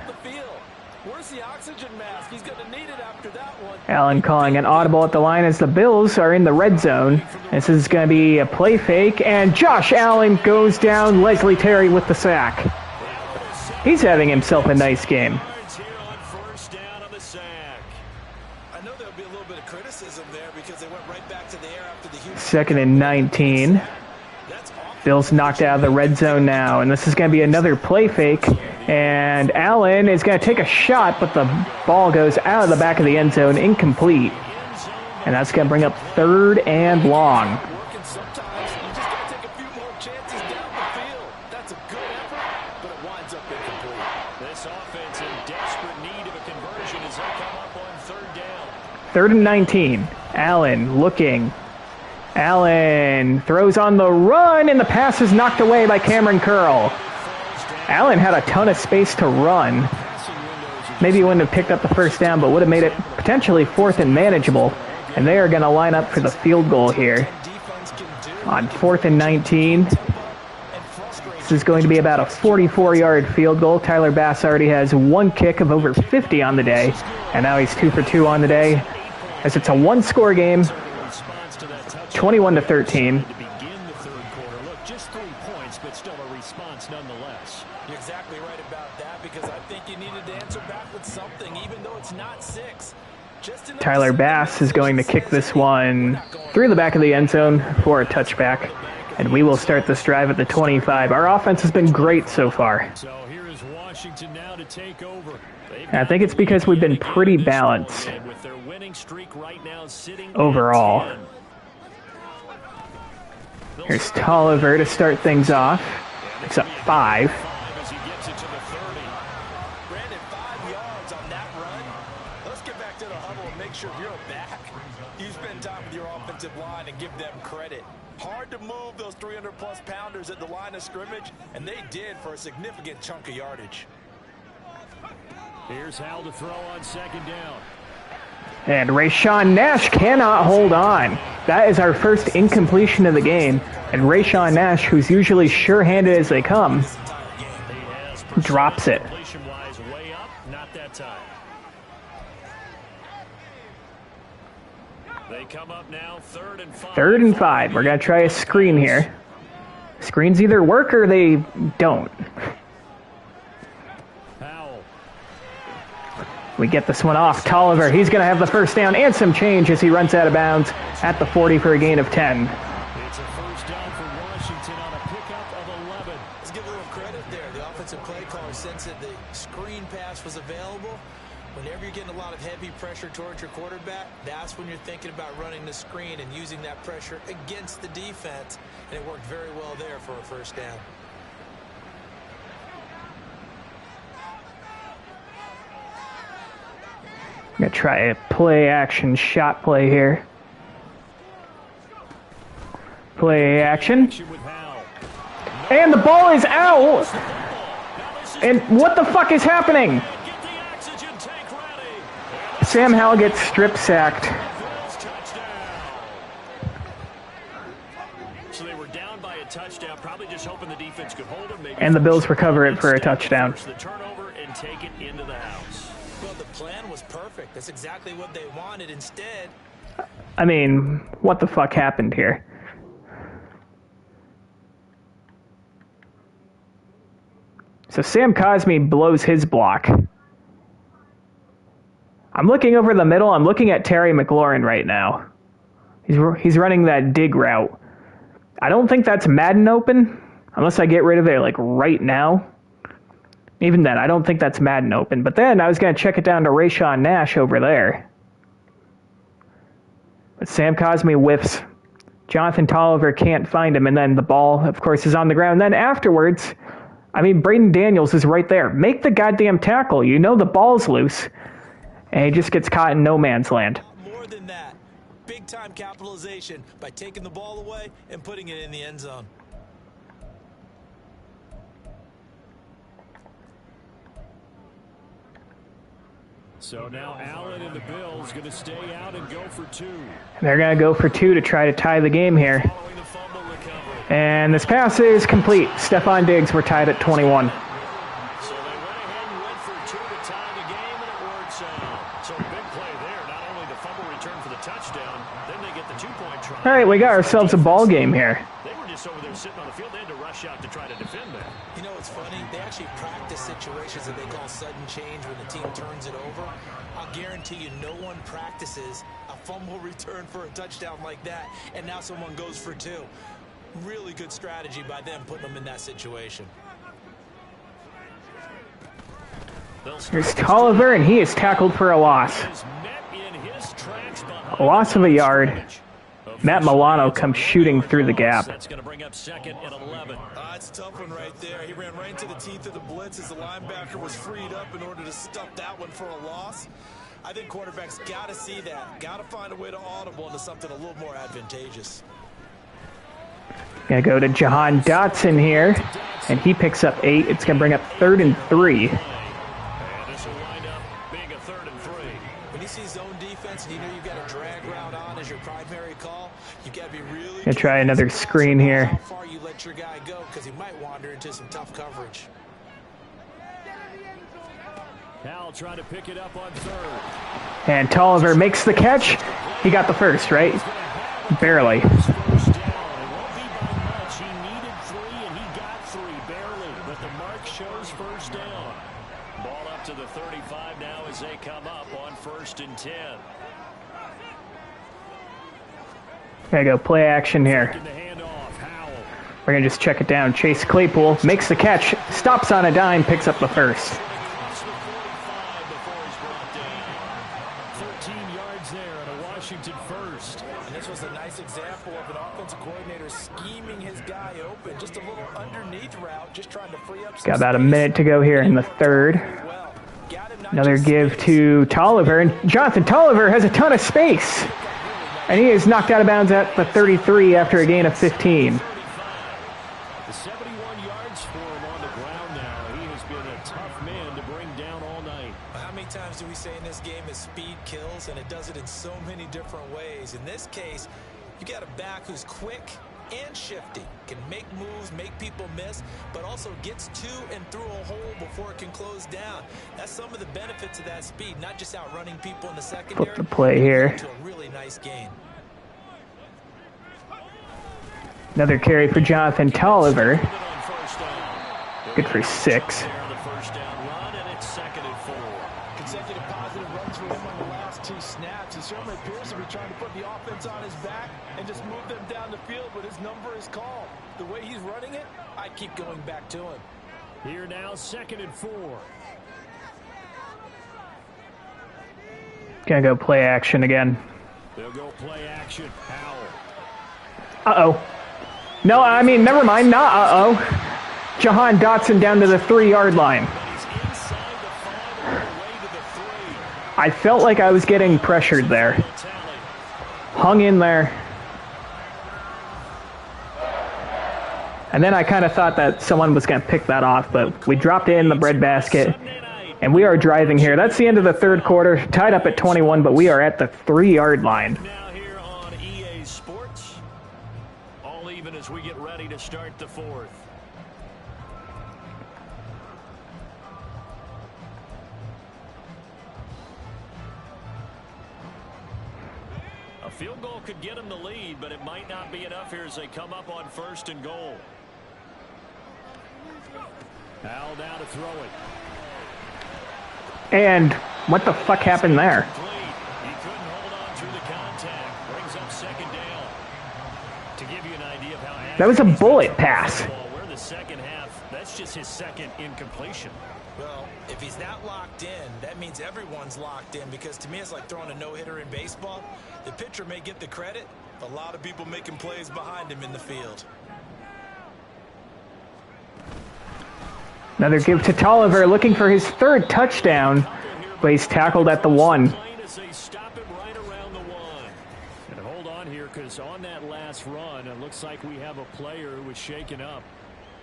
Where's the oxygen mask? He's going to need it after that one.
Allen calling an audible at the line as the Bills are in the red zone. This is going to be a play fake, and Josh Allen goes down. Leslie Terry with the sack. He's having himself a nice game.
I know there'll be a little bit of criticism there because they went right back to the air after the huge
2nd and 19. Bills knocked out of the red zone now, and this is going to be another play fake. And Allen is going to take a shot, but the ball goes out of the back of the end zone, incomplete. And that's going to bring up 3rd and long.
Working sometimes, you just got to take a few more chances down the field. That's a good effort, but it winds up incomplete.
This offense in desperate need of a conversion as they come up on 3rd down.
3rd and 19. Allen looking. Allen throws on the run, and the pass is knocked away by Cameron Curl. Allen had a ton of space to run. Maybe he wouldn't have picked up the 1st down, but would have made it potentially 4th and manageable. And they are going to line up for the field goal here on 4th and 19. This is going to be about a 44-yard field goal. Tyler Bass already has 1 kick of over 50 on the day, and now he's 2 for 2 on the day. As it's a 1-score game, 21-13.
To begin the 3rd quarter. Look, just 3 points, but still a response nonetheless.
You're exactly right about that, because I think you needed to answer back with something, even though it's not 6.
Tyler Bass is going to kick this one through the back of the end zone for a touchback. And we will start this drive at the 25. Our offense has been great so far.
So here is Washington now to take over.
And I think it's because we've been pretty balanced
with their winning streak right now sitting
overall. Here's Tolliver to start things off. It's up 5.
As he gets it to the 30. Brandon, 5 yards on that run. Let's get back to the huddle and make sure you're back. You spend time with your offensive line and give them credit. Hard to move those 300-plus pounders at the line of scrimmage, and they did for a significant chunk of yardage.
Here's Hal to throw on 2nd down.
And Rayshawn Nash cannot hold on. That is our first incompletion of the game. And Rayshawn Nash, who's usually sure-handed as they come, drops it.
Completion-wise, way up, not that time. They come up now, 3rd and 5.
3rd and 5. We're going to try a screen here. Screens either work or they don't.
Powell.
We get this one off. Tolliver, he's going to have the 1st down and some change as he runs out of bounds at the 40 for a gain of 10.
It's a 1st down for Washington on a pickup of 11.
Let's give a little credit there. The offensive play caller sensed that the screen pass was available. Whenever you're getting a lot of heavy pressure towards your quarterback, that's when you're thinking about running the screen and using that pressure against the defense. And it worked very well there for a 1st down.
I'm going to try a play-action shot play here. Play action. And the ball is out! And what the fuck is happening? Sam Howell gets strip sacked.
So they were down by a touchdown, probably just hoping the defense could hold them.
And the Bills recover it for a touchdown.
The turnover and take it into the house.
Well, the plan was perfect. That's exactly what they wanted. Instead,
I mean, what the fuck happened here? So Sam Cosmi blows his block. I'm looking over the middle. I'm looking at Terry McLaurin right now. He's running that dig route. I don't think that's Madden open, unless I get rid of it like right now. Even then, I don't think that's Madden open. But then I was going to check it down to Rayshawn Nash over there. But Sam Cosmi whiffs. Jonathan Tolliver can't find him. And then the ball, of course, is on the ground. Then afterwards, I mean, Braden Daniels is right there. Make the goddamn tackle. You know the ball's loose. And he just gets caught in no man's land.
more than that, big-time capitalization by taking the ball away and putting it in the end zone.
So now Allen and the Bills going to stay out and go for 2.
They're going to go for 2 to try to tie the game here.
Following the fumble recovery.
And this pass is complete. Stephon Diggs, we're tied at 21.
So they went ahead and went for 2 to tie the game, and it works out. So big play there. Not only the fumble return for the touchdown, then they get the 2-point try.
All right, we got ourselves a ball game here.
They were just over there sitting on the field. They had to rush out to try to defend that.
You know, it's funny. They actually practice situations that they call sudden change when the team turns it over. I'll guarantee you no one practices a fumble return for a touchdown like that, and now someone goes for 2. Really good strategy by them putting them in that situation.
Here's Tolliver, and he is tackled for a loss.
Is met in his
A loss of a yard. Matt Milano comes shooting through the gap.
That's going to bring up 2nd and 11.
It's a tough one right there. He ran right into the teeth of the blitz as the linebacker was freed up in order to stuff that one for a loss. I think quarterbacks got to see that. Got to find a way to audible into something a little more advantageous.
Gonna go to Jahan Dotson here, and he picks up 8. It's gonna bring up 3rd and 3.
And this will wind up being a 3rd and 3.
When you see zone defense and you know you've got a drag route on as your primary call, you got to be really
Gonna try another screen here.
how far you let your guy go because he might wander into some tough coverage.
Howell trying to pick it up on 3rd.
And Tolliver makes the catch. He got the first, right? Barely.
First down. It won't be by much. He needed 3 and he got 3 barely, but the mark shows first down. Ball up to the 35 now as they come up on 1st and 10.
Gonna go play action here.
Taking the handoff. Howell.
We're gonna just check it down. Chase Claypool makes the catch, stops on a dime, picks up the first.
Across the 45 before he's brought down. 13 yards there and a Washington first.
And this was a nice example of an offensive coordinator scheming his guy open. Just a little underneath route, just trying to free up some
Got about a
space.
minute to go here in the third.
Well, got him not
Another
just
give
space,
to Tolliver, and Jonathan Tolliver has a ton of space. And he is knocked out of bounds at the 33 after a gain of 15.
The 71 yards for him on the ground now. He has been a tough man to bring down all night.
How many times do we say in this game that speed kills, and it does it in so many different ways? In this case, you got a back who's quick and shifty, can make moves, make people miss, but also gets to and through a hole before it can close down. That's some of the benefits of that speed, not just outrunning people in the secondary.
Flip the play here.
To a really nice gain.
Another carry for Jonathan Tolliver.
On first down.
Good for 6.
There on the first down run, and it's 2nd and 4.
Consecutive positive runs for him on the last 2 snaps. He certainly appears to be trying to put the offense on his back and just move them down the field, but his number is called. The way he's running it, I keep going back to him.
Here now, 2nd and 4.
Gonna go play action again.
They'll go play action. Howell.
Uh-oh. No, I mean, never mind. Not uh-oh. Jahan Dotson down to the 3-yard line.
He's inside the 5 on the way to the 3.
I felt like I was getting pressured there.
Tally.
Hung in there. And then I kind of thought that someone was going to pick that off, but we dropped it in the breadbasket.
Sunday night.
And we are driving here. That's the end of the third quarter. Tied up at 21, but we are at the 3-yard line.
Now here on EA Sports. All even as we get ready to start the 4th. A field goal could get them the lead, but it might not be enough here as they come up on 1st and goal. Howell down to throw it.
And what the fuck happened there?
He couldn't hold on through the contact. Brings up 2nd down. To give you an idea of how
That was a
accurate he's
bullet
been
pass.
from the ball, we're the second half. That's just his 2nd incompletion.
Well, if he's not locked in, that means everyone's locked in, because to me it's like throwing a no-hitter in baseball. The pitcher may get the credit, a lot of people making plays behind him in the field.
Another give to Tolliver, looking for his 3rd touchdown, but he's tackled at the 1.
As they stop him right around the 1. And hold on here, because on that last run, it looks like we have a player who was shaken up.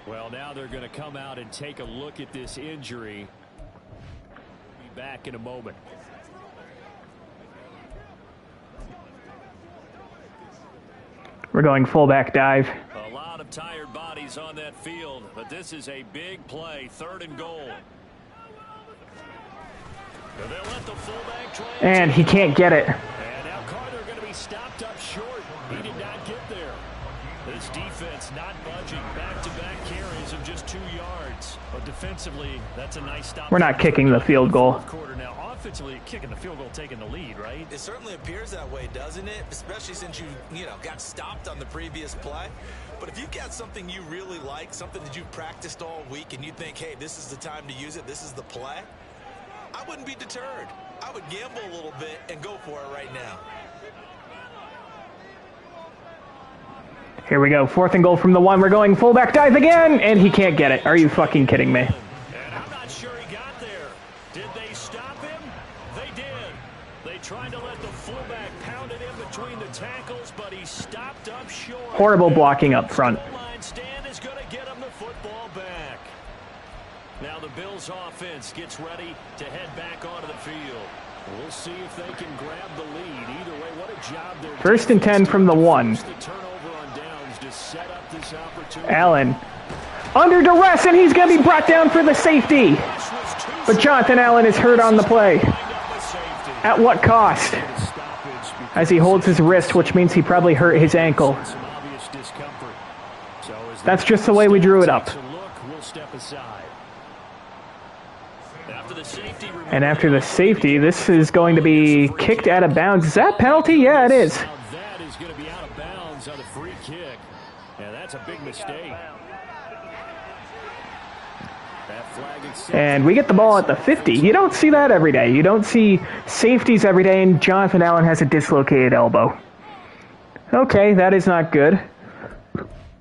Well, now they're going to come out and take a look at this injury. Be back in a moment.
We're going fullback dive.
A lot of tired bodies on that field, but this is a big play, 3rd and goal. They'll let the fullback try
And he can't get it.
And now Carter going to be stopped up short. He did not get there. This defense not budging. Back-to-back carries of just 2 yards. But defensively, that's a nice stop.
We're not kicking the field goal.
Quarter now. Offensively, kicking the field goal, taking the lead, right?
It certainly appears that way, doesn't it? Especially since you got stopped on the previous play. But if you've got something you really like, something that you've practiced all week, and you think, hey, this is the time to use it, this is the play, I wouldn't be deterred. I would gamble a little bit and go for it right now.
Here we go. 4th and goal from the 1. We're going fullback dive again, and he can't get it. Are you fucking kidding me?
And I'm not sure he got there. Did they stop him? They did. They tried to let the fullback pound it in between the tackles, but he stopped up short.
Horrible blocking up front.
The line stand is going to get him the football back. Now the Bills offense gets ready to head back onto the field. We'll see if they can grab the lead. Either way, what a job they're doing.
1st and 10 from the 1.
Set up this opportunity.
Allen under duress, and he's going to be brought down for the safety. But Jonathan Allen is hurt on the play. At what cost? As he holds his wrist, which means he probably hurt his ankle. That's just the way we drew it up. And after the safety, this is going to be kicked out of bounds. Is that penalty? Yeah, it is.
That is going to be out of bounds on a free kick. Yeah, that's a big mistake.
And we get the ball at the 50. You don't see that every day. You don't see safeties every day, and Jonathan Allen has a dislocated elbow. Okay, that is not good.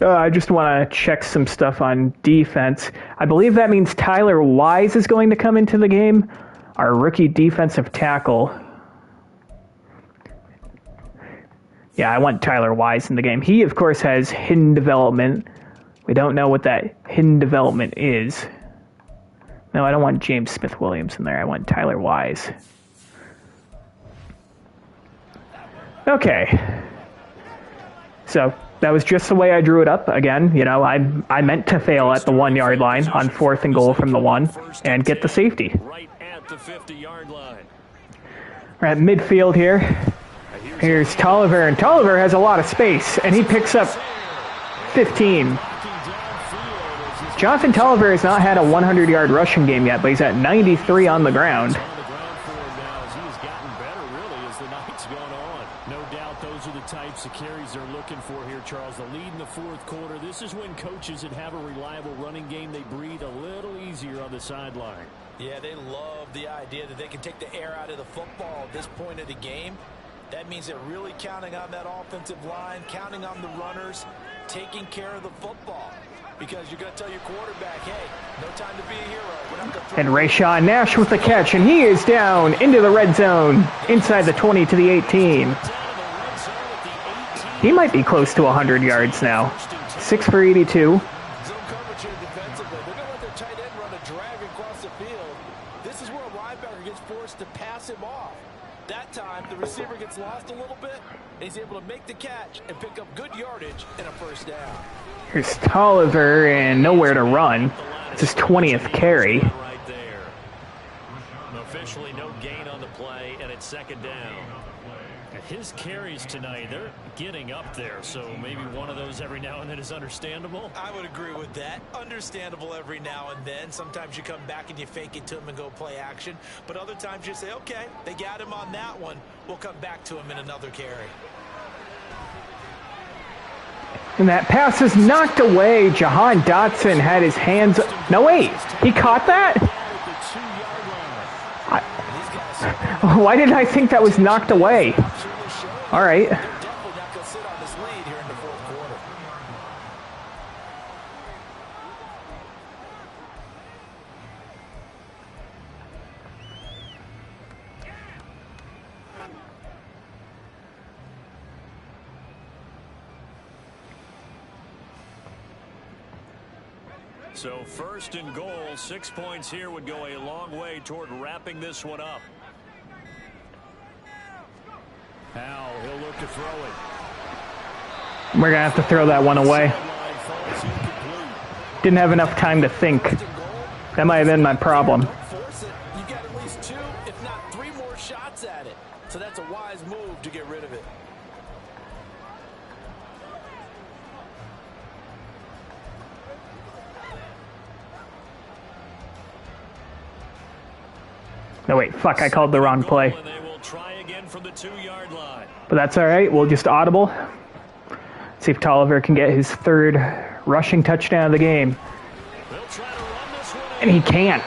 I just want to check some stuff on defense. I believe that means Tyler Wise is going to come into the game, our rookie defensive tackle. Yeah, I want Tyler Wise in the game. He, of course, has hidden development. We don't know what that hidden development is. No, I don't want James Smith-Williams in there. I want Tyler Wise. Okay. So that was just the way I drew it up. Again, you know, I meant to fail at the 1 yard line on 4th and goal from the 1 and get the safety.
Right at the 50-yard line.
We're at midfield here. Here's Tolliver, and Tolliver has a lot of space, and he picks up 15. Jonathan Tolliver has not had a 100-yard rushing game yet, but he's at 93 on the ground.
Types of carries they're looking for here, Charles. The lead in the 4th quarter. This is when coaches that have a reliable running game, they breathe a little easier on the sideline.
Yeah, they love the idea that they can take the air out of the football at this point of the game. That means they're really counting on that offensive line, counting on the runners, taking care of the football. Because you're going to tell your quarterback, hey, no time to be a hero. We're not going to
and Rayshawn Nash with the catch, and he is down into the red zone, inside the 20 to the 18. He might be close to 100 yards now. 6 for 82.
Zone coverage here defensively. They're going to let their tight end run a drag across the field. This is where a linebacker gets forced to pass him off. That time, the receiver gets lost a little bit, and he's able to make the catch and pick up good yardage and a first down.
Here's Tolliver, and nowhere to run. It's his 20th carry.
Right there. Officially no gain on the play, and it's 2nd down. His carries tonight, they're getting up there, so maybe one of those every now and then is understandable.
I would agree with that. Understandable every now and then. Sometimes you come back and you fake it to him and go play action. But other times you say, okay, they got him on that one. We'll come back to him in another carry.
And that pass is knocked away. Jahan Dotson had his hands... No, wait. He caught that? Why did I think that was knocked away? All right.
Definitely not going to sit on this lead here in the 4th quarter.
So 1st and goal, 6 points here would go a long way toward wrapping this one up. Now he'll look to throw it.
We're going to have to throw that one away. Didn't have enough time to think. That might have been my problem.
Force it. You got at least 2, if not 3 more shots at it. So that's a wise move to get rid of it.
No, wait. Fuck, I called the wrong play.
Try again from the 2-yard line.
But that's all right. We'll just audible. See if Tolliver can get his 3rd rushing touchdown of the game. And he can't.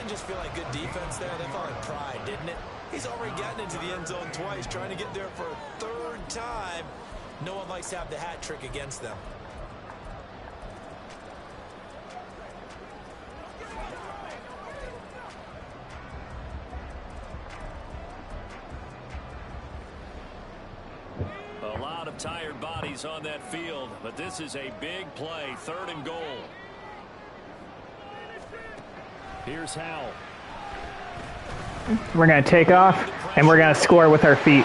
didn't just feel like good defense there. That felt like pride, didn't it? He's already gotten into the end zone twice, trying to get there for a third time. No one likes to have the hat trick against them.
A lot of tired bodies on that field, but this is a big play, 3rd and goal. Here's Howell.
We're going to take off, and we're going to score with our feet.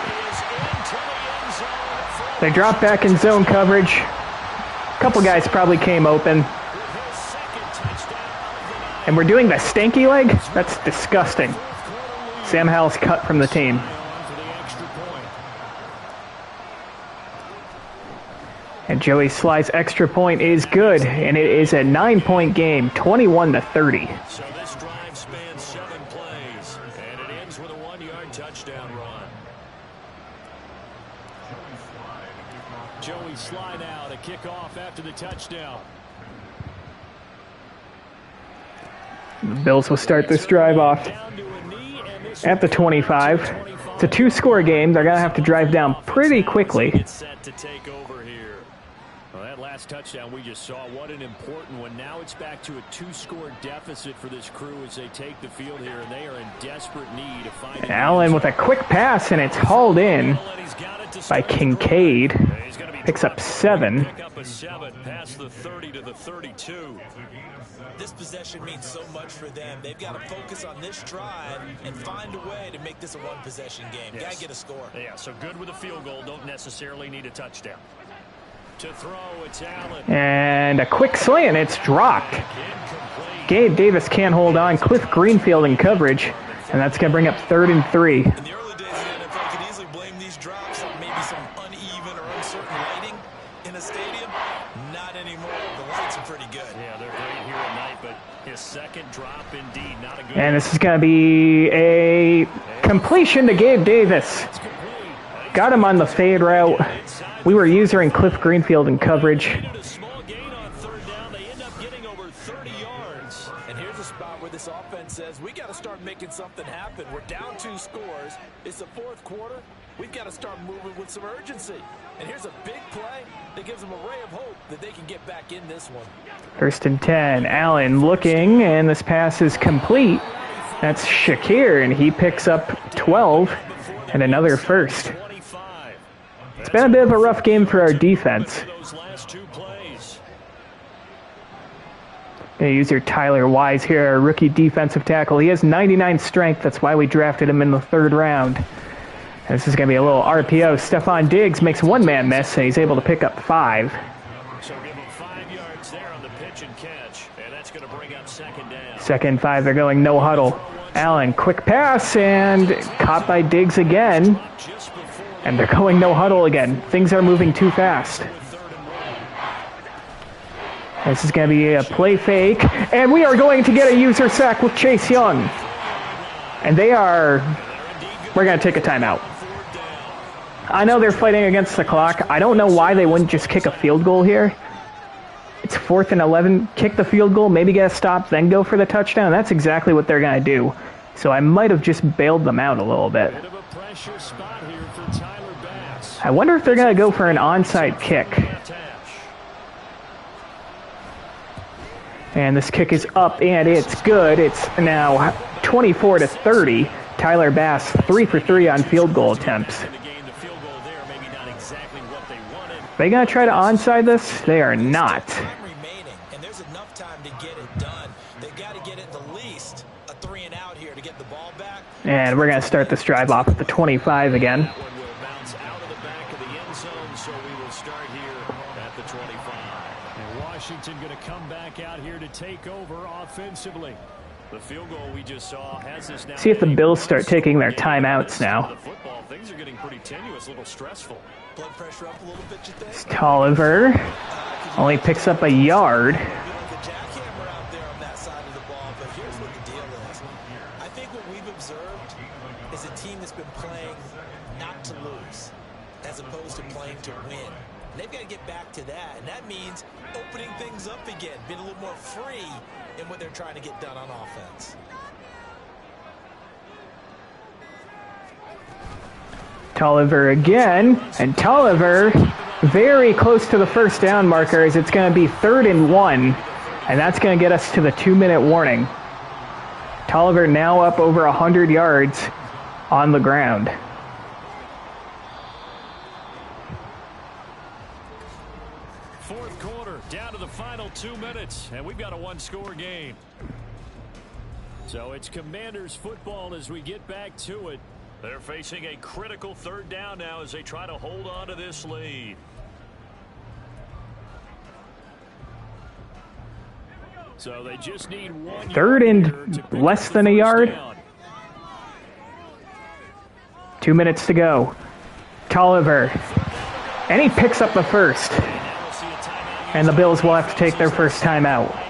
They drop back in zone coverage. A couple guys probably came open. And we're doing the stanky leg? That's disgusting. Sam Howell's cut from the team. And Joey Sly's extra point is good, and it is a 9-point game, 21-30.
So this drive spans 7 plays, and it ends with a 1-yard touchdown run. Joey Sly now to kick off after the touchdown.
The Bills will start this drive off at the 25. It's a 2-score game. They're going to have to drive down pretty quickly.
It's set to take over here. Well, that last touchdown we just saw, what an important one. Now it's back to a 2-score deficit for this crew as they take the field here, and they are in desperate need to find it.
Allen with a quick pass, and it's hauled in by Kincaid. Picks up 7.
Pick up a 7 past the 30 to the 32.
This possession means so much for them. They've got to focus on this drive and find a way to make this a 1-possession game.
Yes.
Got to get a score.
Yeah, so good with a field goal. Don't necessarily need a touchdown. To throw, it's Allen.
And a quick slant. It's dropped. Gabe Davis can't hold on. Cliff Greenfield in coverage. And that's going to bring up 3rd and 3.
In the early days of the NFL, you could easily blame these drops on maybe some uneven or uncertain lighting in a stadium. Not anymore. The lights are pretty good.
Yeah, they're great here at night, but his second drop indeed not a good
And this is going to be a completion to Gabe Davis. Got him on the fade route. We were using Cliff Greenfield in coverage.
A small gain on 3rd down. They end up getting over 30 yards.
And here's a spot where this offense says, we got to start making something happen. We're down 2 scores. It's the 4th quarter. We've got to start moving with some urgency. And here's a big play that gives them a ray of hope that they can get back in this one.
1st and 10. Allen looking, and this pass is complete. That's Shakir, and he picks up 12 and another first. It's been a bit of a rough game for our defense. Gonna use your Tyler Wise here, our rookie defensive tackle. He has 99 strength. That's why we drafted him in the 3rd round. And this is going to be a little RPO. Stephon Diggs makes 1-man miss, and he's able to pick up 5.
So give him 5 yards there on the pitch and catch, and that's going to bring up 2nd down.
2nd and 5, they're going no huddle. Allen, quick pass, and caught by Diggs again. And they're going no huddle again. Things are moving too fast. This is going to be a play fake. And we are going to get a user sack with Chase Young. And we're going to take a timeout. I know they're fighting against the clock. I don't know why they wouldn't just kick a field goal here. It's 4th and 11. Kick the field goal, maybe get a stop, then go for the touchdown. That's exactly what they're going to do. So I might have just bailed them out a little bit. I wonder if they're going to go for an onside kick. And this kick is up, and it's good. It's now 24-30. Tyler Bass, 3 for 3 on field goal attempts. They going to try to onside this? They are not.
And there's enough time to get it done. They've got to get it at least a 3 and out here to get the ball back.
And we're going to start this drive off at the 25 again.
Washington going to come back out here to take over offensively. The field goal we just saw has this now.
See if the Bills start taking their timeouts now.
Football, things are getting pretty tenuous, a little stressful.
Blood pressure up a little bit, you think?
Tolliver only picks up a yard.
Like a jackhammer out there on that side of the ball, but here's what the deal is. I think what we've observed is a team that's been playing not to lose, as opposed to playing to win. And they've got to get back to that, and that means opening things up again, being a little more free in what they're trying to get done on offense.
Tolliver again, and Tolliver very close to the first down marker as it's going to be 3rd and 1, and that's going to get us to the 2-minute warning. Tolliver now up over 100 yards on the ground.
Fourth quarter, down to the final 2 minutes, and we've got a one-score game. So it's Commanders football as we get back to it. They're facing a critical 3rd down now as they try to hold on to this lead. So they just need 1
3rd and less than a yard. 2 minutes to go. Tolliver. And he picks up the first. And the Bills will have to take their first timeout.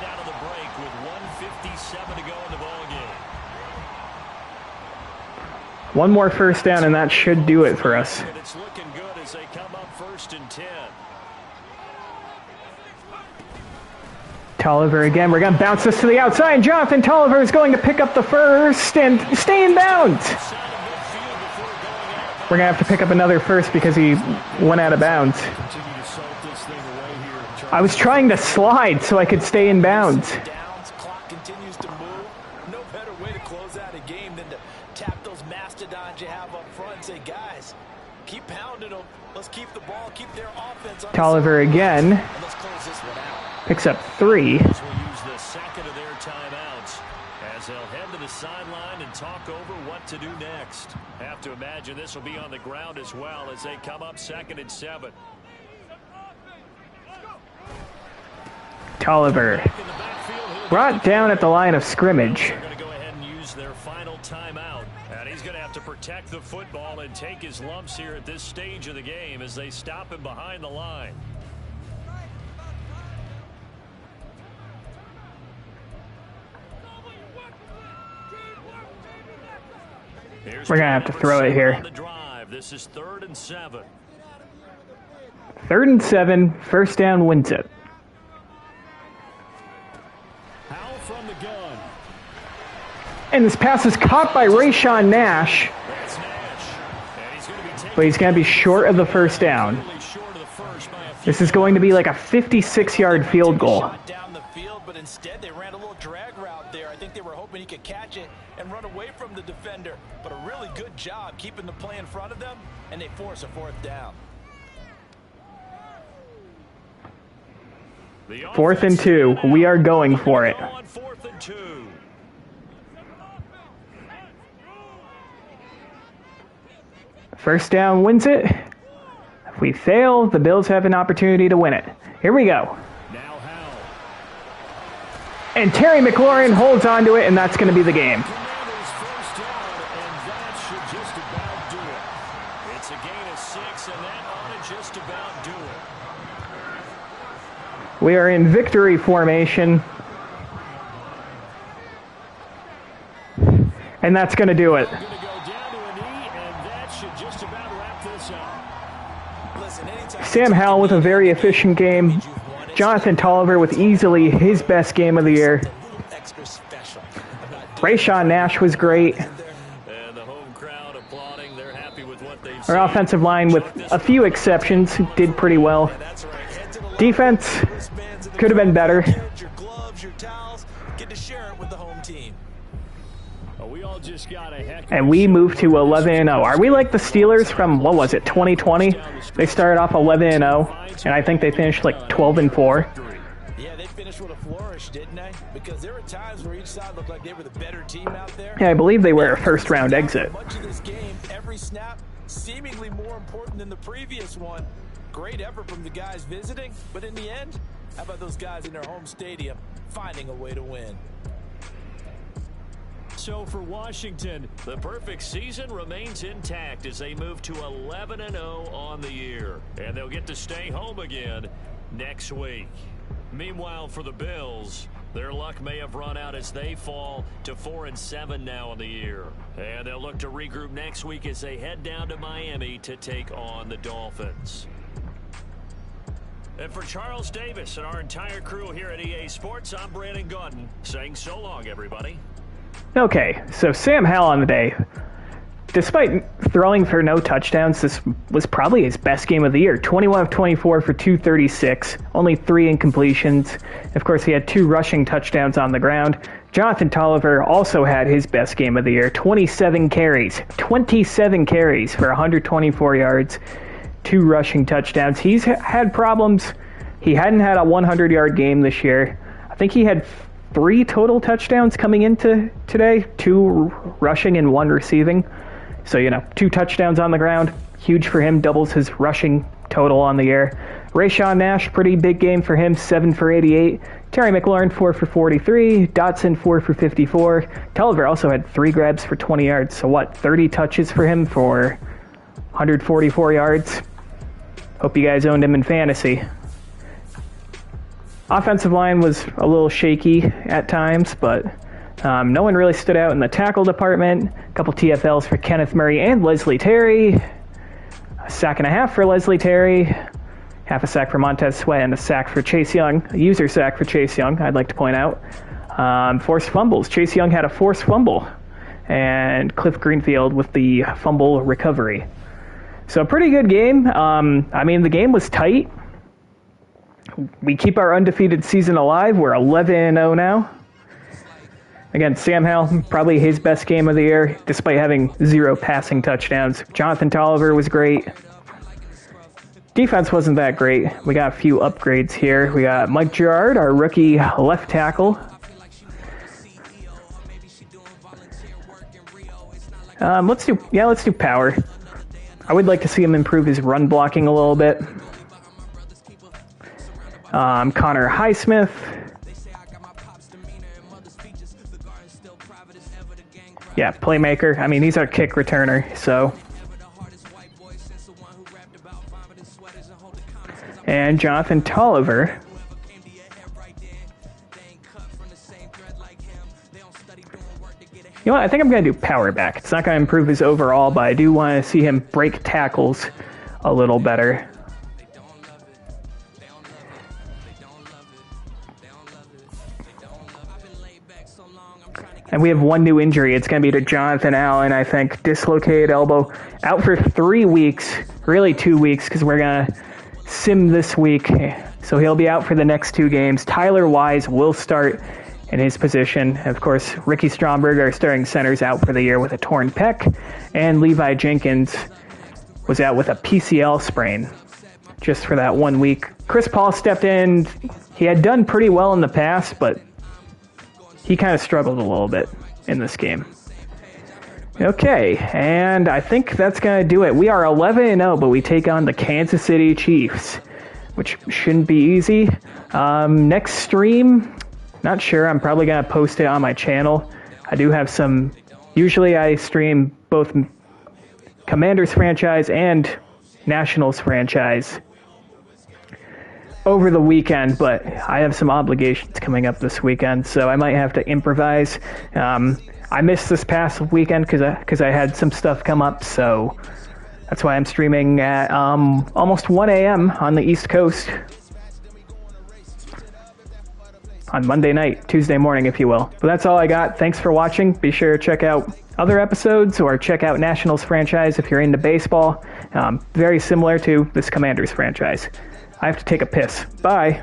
One more first down, and that should do it for us.
It's looking good as they come up 1st and 10.
Tolliver again. We're going to bounce this to the outside. Jonathan Tolliver is going to pick up the first and stay in bounds. We're going to have to pick up another first because he went out of bounds. I was trying to slide so I could stay in bounds.
Clock continues to move. No better way to close out a game than to tap those mastodons you have up front and say, guys, keep pounding them. Let's keep the ball, keep their offense on.
Tolliver again.
And let's close this one out.
Picks up 3.
We'll use the second of their timeouts as they'll head to the sideline and talk over what to do next. Have to imagine this will be on the ground as well as they come up 2nd and 7.
Tolliver brought down at the line of scrimmage.
They're going to go ahead and use their final timeout. And he's going to have to protect the football and take his lumps here at this stage of the game as they stop him behind the line.
We're going to have to throw it here.
This is 3rd and 7.
3rd and 7. First down wins it.
Howell from the gun.
And this pass is caught by Rayshawn Nash.
That's Nash. And he's going to be taken
But he's going to be short of the first down.
really short of the first by a few.
This is going to be like a 56-yard field goal.
Shot down the field, but instead they ran a little drag route there. I think they were hoping he could catch it and run away from the defender. But a really good job keeping the play in front of them, and they force a 4th down.
4th and 2. We are going for it.
On 4th and 2.
First down wins it. If we fail, the Bills have an opportunity to win it. Here we go.
Now Howell.
And Terry McLaurin holds on to it, and that's going to be the game.
Commanders first down, and that should just about do it. It's a gain of 6, and that ought to just about do it.
We are in victory formation. And that's going to do it.
Going to go down to a knee, and that should just about wrap this up.
Listen, anytime
Sam Howell with a very efficient game. Jonathan Tolliver with easily his best game of the year.
extra special about
Rayshawn Nash was great.
And the home crowd applauding. They're happy with what they've seen.
Our offensive line, with a few exceptions, did pretty well.
that's right. Head to the
Defense
wristbands and
could have been better.
your gloves, your towels, get to share it with the home team.
We all just got a heck of
And we move to 11-0. Are we like the Steelers from, what was it, 2020? They started off 11-0, and I think they finished like 12-4.
Yeah, they finished with a flourish, didn't they? Because there were times where each side looked like they were the better team out there.
Yeah, I believe they were a first-round exit.
Much of this game, every snap seemingly more important than the previous one. Great effort from the guys visiting, but in the end, how about those guys in their home stadium finding a way to win?
So for Washington, the perfect season remains intact as they move to 11-0 on the year. And they'll get to stay home again next week. Meanwhile, for the Bills, their luck may have run out as they fall to 4-7 now on the year. And they'll look to regroup next week as they head down to Miami to take on the Dolphins. And for Charles Davis and our entire crew here at EA Sports, I'm Brandon Gaudin saying so long, everybody.
Okay, so Sam Howell on the day. despite throwing for no touchdowns, this was probably his best game of the year. 21 of 24 for 236, only 3 incompletions. Of course, he had 2 rushing touchdowns on the ground. Jonathan Tolliver also had his best game of the year. 27 carries for 124 yards, 2 rushing touchdowns. He's had problems. He hadn't had a 100-yard game this year. I think he had 3 total touchdowns coming into today, 2 rushing and 1 receiving. So, 2 touchdowns on the ground, huge for him, doubles his rushing total on the year. Rayshawn Nash, pretty big game for him, 7 for 88. Terry McLaurin, 4 for 43. Dotson, 4 for 54. Tolliver also had 3 grabs for 20 yards. So 30 touches for him for 144 yards. Hope you guys owned him in fantasy. Offensive line was a little shaky at times, but no one really stood out in the tackle department. A couple TFLs for Kenneth Murray and Leslie Terry. A sack and a half for Leslie Terry. Half a sack for Montez Sweat and a sack for Chase Young. A user sack for Chase Young, I'd like to point out. Forced fumbles. Chase Young had a forced fumble. And Cliff Greenfield with the fumble recovery. So a pretty good game. The game was tight. We keep our undefeated season alive. We're 11-0 now. Again, Sam Howell, probably his best game of the year, despite having 0 passing touchdowns. Jonathan Tolliver was great. Defense wasn't that great. We got a few upgrades here. We got Mike Gerard, our rookie left tackle. Let's do power. I would like to see him improve his run blocking a little bit. Connor Highsmith. Yeah, playmaker. He's our kick returner, so. And Jonathan Tolliver. I think I'm going to do power back. It's not going to improve his overall, but I do want to see him break tackles a little better. And we have 1 new injury. It's going to be to Jonathan Allen, I think. Dislocated elbow. Out for 3 weeks. Really 2 weeks, because we're going to sim this week. So he'll be out for the next 2 games. Tyler Wise will start in his position. Of course, Ricky Stromberg, our starting center, is out for the year with a torn pec. And Levi Jenkins was out with a PCL sprain just for that 1 week. Chris Paul stepped in. He had done pretty well in the past, but he kind of struggled a little bit in this game. Okay, and I think that's going to do it. We are 11-0, but we take on the Kansas City Chiefs, which shouldn't be easy. Next stream, not sure. I'm probably going to post it on my channel. I do have some. Usually I stream both Commanders franchise and Nationals franchise over the weekend, but I have some obligations coming up this weekend, so I might have to improvise. I missed this past weekend because I had some stuff come up, so that's why I'm streaming at almost 1 a.m. on the East Coast on Monday night, Tuesday morning, if you will. But that's all I got. Thanks for watching. Be sure to check out other episodes or check out Nationals franchise if you're into baseball. Very similar to this Commanders franchise. I have to take a piss. Bye.